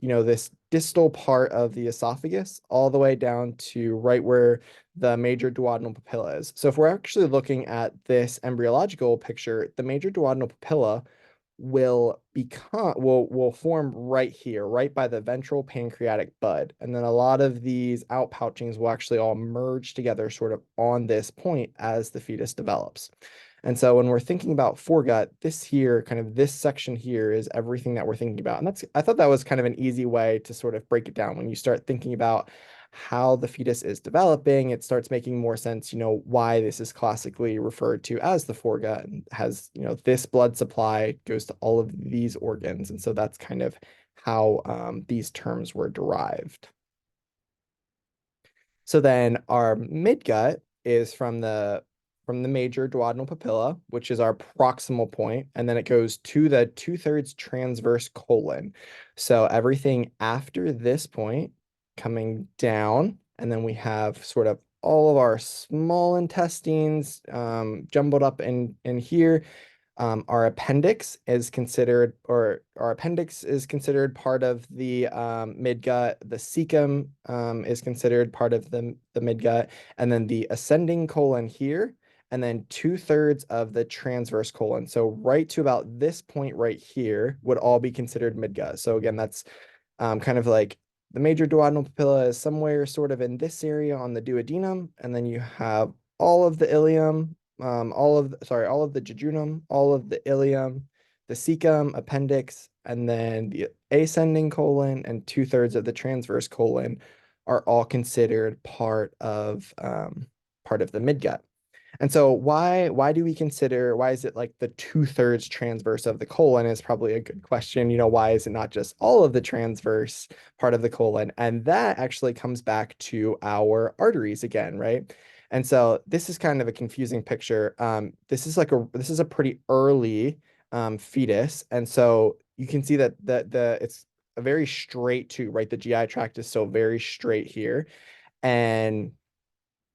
[SPEAKER 9] this distal part of the esophagus all the way down to right where the major duodenal papilla is. So if we're actually looking at this embryological picture, the major duodenal papilla will form right here, right by the ventral pancreatic bud. And then a lot of these outpouchings will actually all merge together sort of on this point as the fetus develops. And so when we're thinking about foregut, this section here is everything that we're thinking about. And I thought that was kind of an easy way to sort of break it down. When you start thinking about how the fetus is developing, it starts making more sense, why this is classically referred to as the foregut, and has, this blood supply goes to all of these organs. And so that's kind of how these terms were derived. So then our midgut is from the major duodenal papilla, which is our proximal point, and then it goes to the 2/3 transverse colon. So everything after this point coming down, and then we have sort of all of our small intestines jumbled up in here. Our appendix is considered part of the midgut. The cecum is considered part of the midgut, and then the ascending colon here, and then 2/3 of the transverse colon. So right to about this point right here would all be considered midgut. So again, that's kind of like the major duodenal papilla is somewhere sort of in this area on the duodenum, and then you have all of the ileum, all of the jejunum, all of the ileum, the cecum, appendix, and then the ascending colon and 2/3 of the transverse colon are all considered part of the midgut. And so why is it like the 2/3 transverse of the colon is probably a good question. Why is it not just all of the transverse part of the colon? And that actually comes back to our arteries again, right? And so this is kind of a confusing picture. This is a pretty early fetus. And so you can see that it's a very straight tube, right? The GI tract is still very straight here. And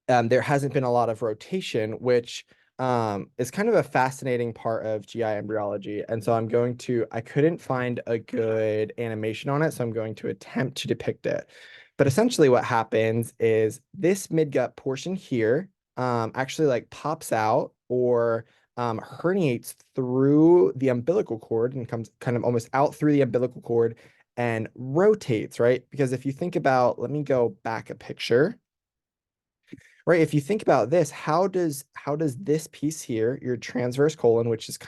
[SPEAKER 9] there hasn't been a lot of rotation, which is kind of a fascinating part of GI embryology. And so I couldn't find a good animation on it, so I'm going to attempt to depict it. But essentially what happens is this midgut portion here actually like pops out or herniates through the umbilical cord and comes kind of almost out through the umbilical cord and rotates, right? Because if you think about, let me go back a picture. Right, if you think about this, how does this piece here, your transverse colon, which is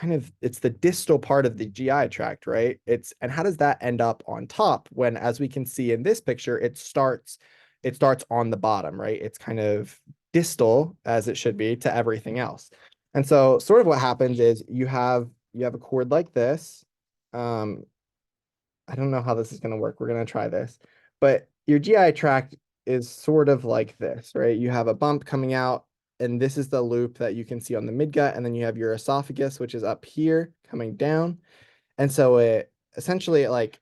[SPEAKER 9] it's the distal part of the GI tract, right? And how does that end up on top when, as we can see in this picture, it starts on the bottom, right? It's kind of distal, as it should be, to everything else. And so sort of what happens is you have a cord like this. I don't know how this is going to work. We're going to try this. But your GI tract is sort of like this, right? You have a bump coming out, and this is the loop that you can see on the midgut, and then you have your esophagus, which is up here coming down. And so it essentially like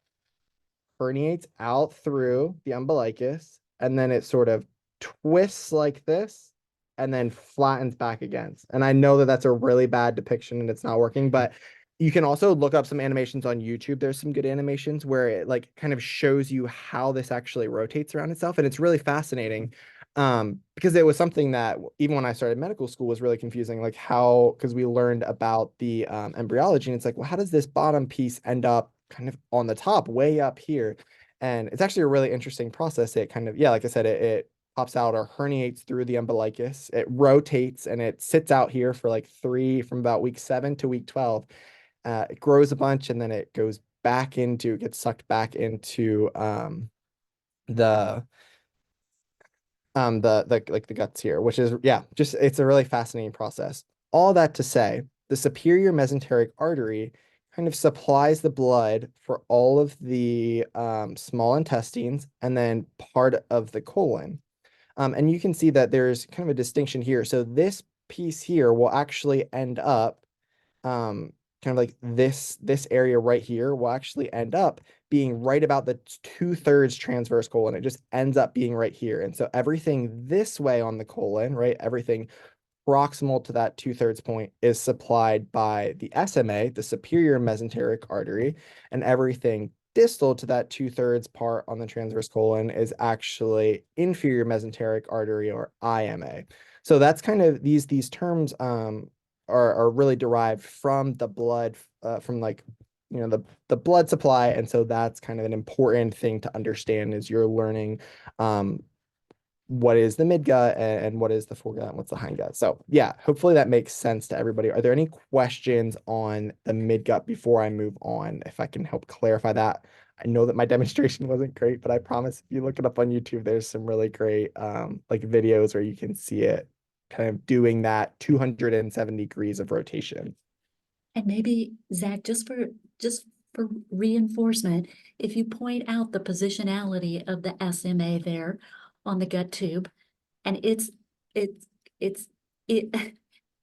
[SPEAKER 9] herniates out through the umbilicus, and then it sort of twists like this and then flattens back against. And I know that that's a really bad depiction and it's not working, but you can also look up some animations on YouTube. There's some good animations where it like kind of shows you how this actually rotates around itself. And it's really fascinating because it was something that even when I started medical school was really confusing, like because we learned about the embryology, and it's like, well, how does this bottom piece end up kind of on the top, way up here? And it's actually a really interesting process. It kind of, yeah, like I said, it pops out or herniates through the umbilicus. It rotates and it sits out here for like from about week 7 to week 12. It grows a bunch and then it gets sucked back into the guts here, which is, yeah, it's a really fascinating process. All that to say, the superior mesenteric artery kind of supplies the blood for all of the small intestines and then part of the colon. And you can see that there's kind of a distinction here. So this piece here will actually end up kind of like this area right here will actually end up being right about the 2/3 transverse colon. It just ends up being right here. And so everything this way on the colon, right? Everything proximal to that 2/3 point is supplied by the SMA, the superior mesenteric artery, and everything distal to that 2/3 part on the transverse colon is actually inferior mesenteric artery, or IMA. So that's kind of these terms are really derived from the blood, from like, you know, the blood supply. And so that's kind of an important thing to understand as you're learning what is the midgut and what is the foregut and what's the hindgut. So yeah, hopefully that makes sense to everybody. Are there any questions on the midgut before I move on? If I can help clarify that. I know that my demonstration wasn't great, but I promise if you look it up on YouTube, there's some really great like videos where you can see it kind of doing that 270 degrees of rotation.
[SPEAKER 4] And maybe, Zach, just for reinforcement, if you point out the positionality of the SMA there on the gut tube, and it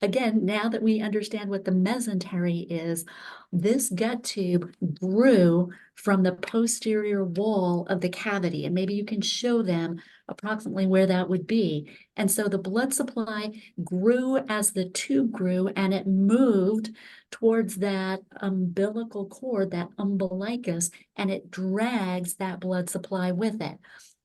[SPEAKER 4] again, now that we understand what the mesentery is, this gut tube grew from the posterior wall of the cavity, and maybe you can show them approximately where that would be. And so the blood supply grew as the tube grew, and it moved towards that umbilical cord, that umbilicus, and it drags that blood supply with it.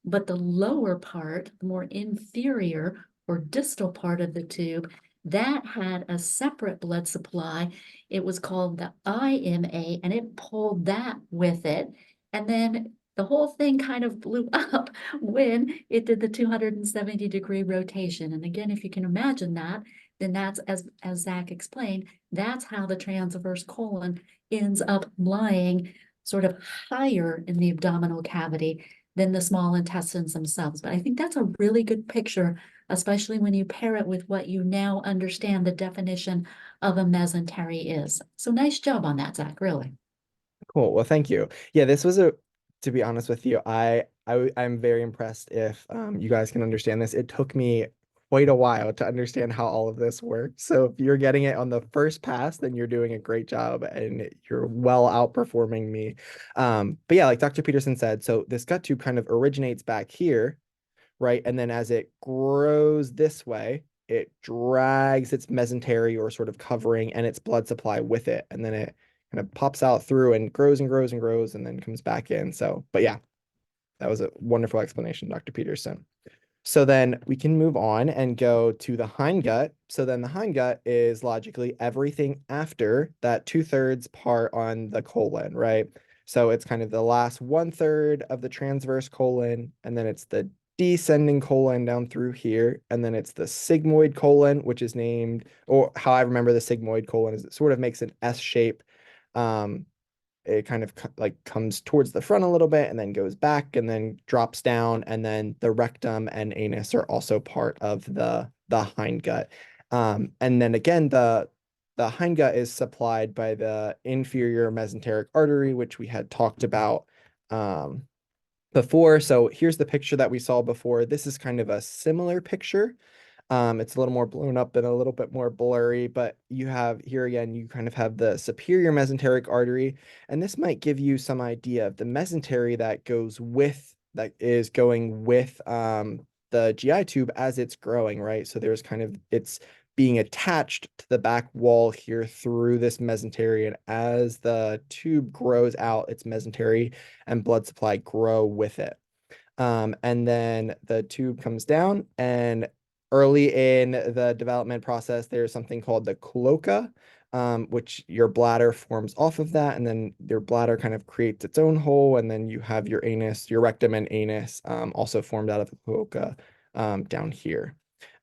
[SPEAKER 4] But the lower part, the more inferior or distal part of the tube, that had a separate blood supply. It was called the IMA, and it pulled that with it. And then the whole thing kind of blew up when it did the 270-degree rotation. And again, if you can imagine that, then that's, as Zach explained, that's how the transverse colon ends up lying sort of higher in the abdominal cavity than the small intestines themselves. But I think that's a really good picture, especially when you pair it with what you now understand the definition of a mesentery is. So nice job on that, Zach, really.
[SPEAKER 9] Cool. Well, thank you. Yeah, this was to be honest with you, I'm very impressed if you guys can understand this. It took me quite a while to understand how all of this works. So if you're getting it on the first pass, then you're doing a great job and you're well outperforming me. But yeah, like Dr. Peterson said, so this gut tube kind of originates back here, right? And then as it grows this way, it drags its mesentery, or sort of covering, and its blood supply with it. And then it kind of pops out through and grows and grows and grows and then comes back in. So, but yeah, that was a wonderful explanation, Dr. Peterson. So then we can move on and go to the hindgut. So then the hindgut is logically everything after that 2/3 part on the colon, right? So it's kind of the last 1/3 of the transverse colon, and then it's the descending colon down through here, and then it's the sigmoid colon, which is named, or how I remember the sigmoid colon is it sort of makes an S shape. It kind of like comes towards the front a little bit and then goes back and then drops down, and then the rectum and anus are also part of the hindgut. And then again, the hindgut is supplied by the inferior mesenteric artery, which we had talked about before. So here's the picture that we saw before. This is kind of a similar picture. It's a little more blown up and a little bit more blurry, but you have here again, you kind of have the superior mesenteric artery, and this might give you some idea of the mesentery that is going with the GI tube as it's growing, right? So there's kind of, it's being attached to the back wall here through this mesentery, and as the tube grows out, its mesentery and blood supply grow with it. And then the tube comes down, and early in the development process, there's something called the cloaca, which your bladder forms off of that, and then your bladder kind of creates its own hole, and then you have your anus, your rectum and anus also formed out of the cloaca down here.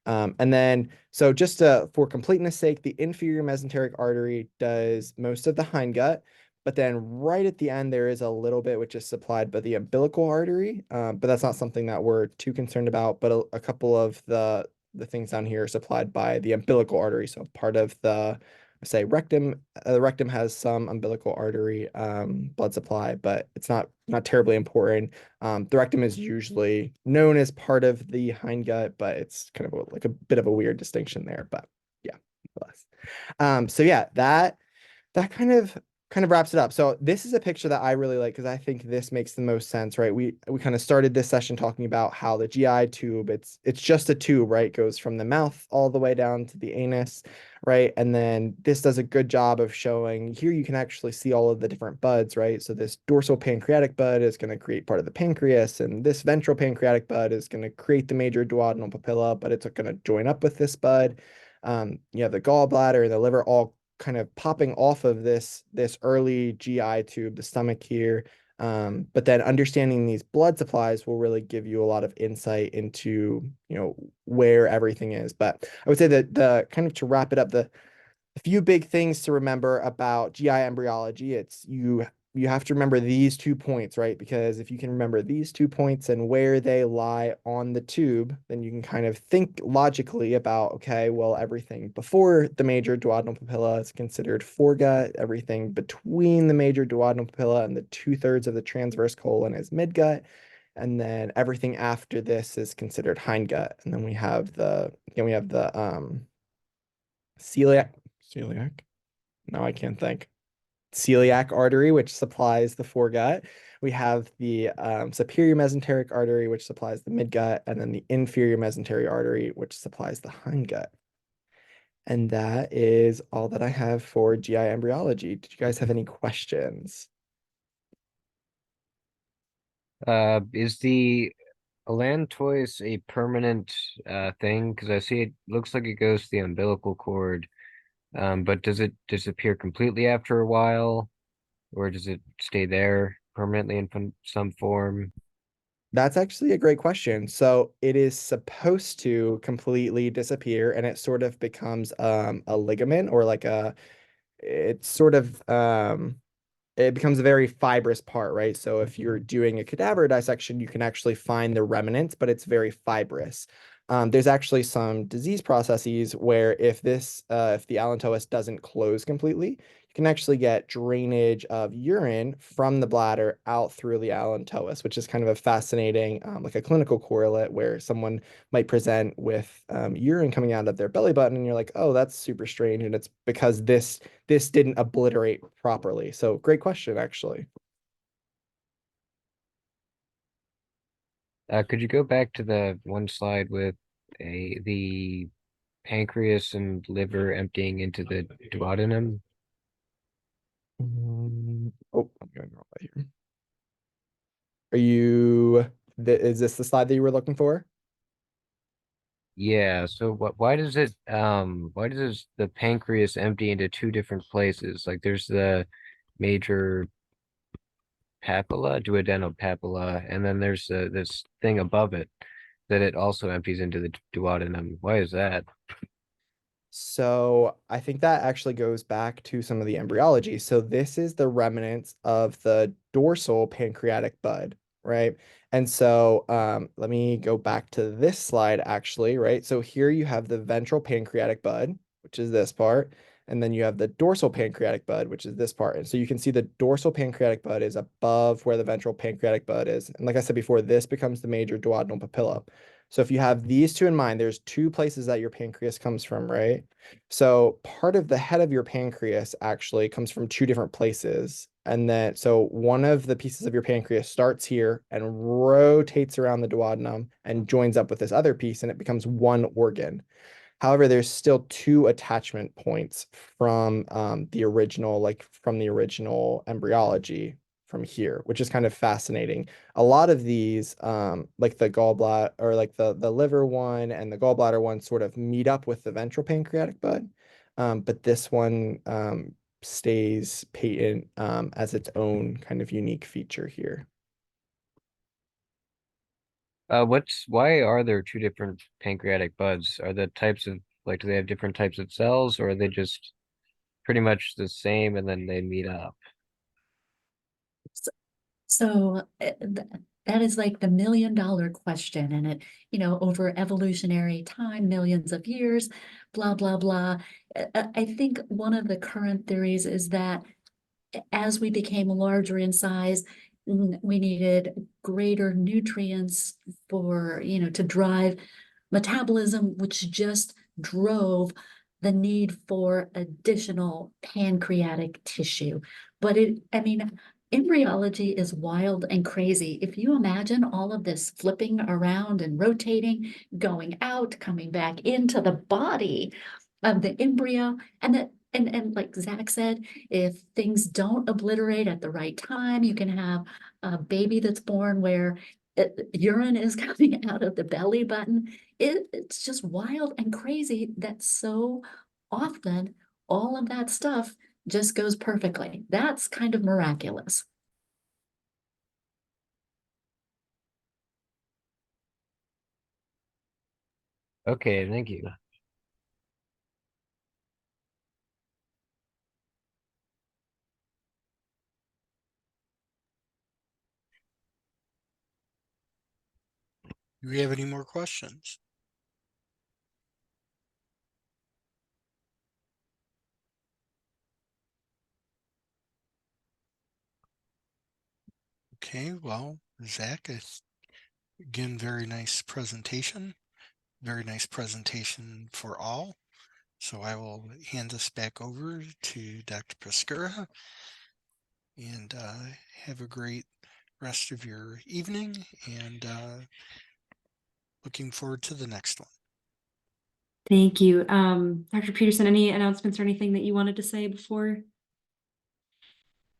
[SPEAKER 9] And then, so just for completeness sake, the inferior mesenteric artery does most of the hindgut, but then right at the end, there is a little bit which is supplied by the umbilical artery, but that's not something that we're too concerned about. But a couple of the things down here are supplied by the umbilical artery. So part of the, say, rectum, the rectum has some umbilical artery blood supply, but it's not terribly important. The rectum is usually known as part of the hindgut, but it's kind of like a bit of a weird distinction there. But yeah, so yeah, that that kind of wraps it up. So this is a picture that I really like because I think this makes the most sense, right? We kind of started this session talking about how the GI tube, it's just a tube, right? It goes from the mouth all the way down to the anus, right? And then this does a good job of showing here you can actually see all of the different buds, right? So this dorsal pancreatic bud is going to create part of the pancreas, and this ventral pancreatic bud is going to create the major duodenal papilla, but it's going to join up with this bud. You have the gallbladder and the liver all kind of popping off of this early GI tube, the stomach here. But then understanding these blood supplies will really give you a lot of insight into, where everything is. But I would say that the kind of to wrap it up, the few big things to remember about GI embryology, it's you have to remember these 2 points, right? Because if you can remember these 2 points and where they lie on the tube, then you can kind of think logically about, okay, well, everything before the major duodenal papilla is considered foregut. Everything between the major duodenal papilla and the 2/3 of the transverse colon is midgut. And then everything after this is considered hindgut. And then we have the celiac. No, I can't think. Celiac artery, which supplies the foregut. We have the superior mesenteric artery, which supplies the midgut, and then the inferior mesenteric artery, which supplies the hindgut. And that is all that I have for GI embryology. Did you guys have any questions?
[SPEAKER 7] Is the allantois a permanent thing? Because I see it looks like it goes to the umbilical cord. But does it disappear completely after a while, or does it stay there permanently in some form?
[SPEAKER 9] That's actually a great question. So it is supposed to completely disappear, and it sort of becomes a ligament, or like it's sort of it becomes a very fibrous part, right? So if you're doing a cadaver dissection, you can actually find the remnants, but it's very fibrous. There's actually some disease processes where if the allantois doesn't close completely, you can actually get drainage of urine from the bladder out through the allantois, which is kind of a fascinating, like a clinical correlate where someone might present with urine coming out of their belly button, and you're like, oh, that's super strange, and it's because this didn't obliterate properly. So great question, actually.
[SPEAKER 7] Could you go back to the one slide with the pancreas and liver emptying into the duodenum?
[SPEAKER 9] Oh, I'm going wrong way here. Is this the slide that you were looking for?
[SPEAKER 7] Yeah, so why does the pancreas empty into two different places? Like there's the major papilla, duodenal papilla, and then there's this thing above it that it also empties into the duodenum. Why is that?
[SPEAKER 9] So I think that actually goes back to some of the embryology. So this is the remnants of the dorsal pancreatic bud, right? And so let me go back to this slide actually, right? So here you have the ventral pancreatic bud, which is this part, and then you have the dorsal pancreatic bud, which is this part. And so you can see the dorsal pancreatic bud is above where the ventral pancreatic bud is. And like I said before, this becomes the major duodenal papilla. So if you have these two in mind, there's two places that your pancreas comes from, right? So part of the head of your pancreas actually comes from two different places. And then, so one of the pieces of your pancreas starts here and rotates around the duodenum and joins up with this other piece, and it becomes one organ. However, there's still two attachment points from the original embryology from here, which is kind of fascinating. A lot of these, like the gallbladder or like the liver one and the gallbladder one, sort of meet up with the ventral pancreatic bud, but this one stays patent as its own kind of unique feature here.
[SPEAKER 7] Why are there two different pancreatic buds? Are the types of do they have different types of cells, or are they just pretty much the same and then they meet up?
[SPEAKER 4] So that is like the $1,000,000 question, and it, over evolutionary time, millions of years, blah, blah, blah. I think one of the current theories is that as we became larger in size, we needed greater nutrients for, to drive metabolism, which just drove the need for additional pancreatic tissue. But I mean, embryology is wild and crazy. If you imagine all of this flipping around and rotating, going out, coming back into the body of the embryo, and like Zach said, if things don't obliterate at the right time, you can have a baby that's born where urine is coming out of the belly button. It's just wild and crazy that so often all of that stuff just goes perfectly. That's kind of miraculous.
[SPEAKER 7] Okay, thank you.
[SPEAKER 2] Do we have any more questions? Okay, well, Zach, again, very nice presentation. Very nice presentation for all. So I will hand this back over to Dr. Pescara, and have a great rest of your evening, and looking forward to the next one.
[SPEAKER 1] Thank you. Dr. Peterson, any announcements or anything that you wanted to say before?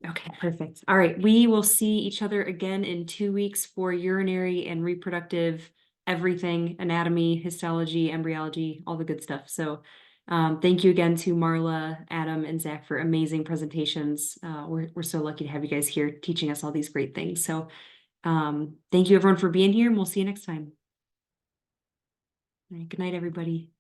[SPEAKER 1] Okay, perfect. All right, we will see each other again in 2 weeks for urinary and reproductive everything, anatomy, histology, embryology, all the good stuff. So thank you again to Marla, Adam, and Zach for amazing presentations. We're so lucky to have you guys here teaching us all these great things. So thank you everyone for being here, and we'll see you next time. All right, good night, everybody.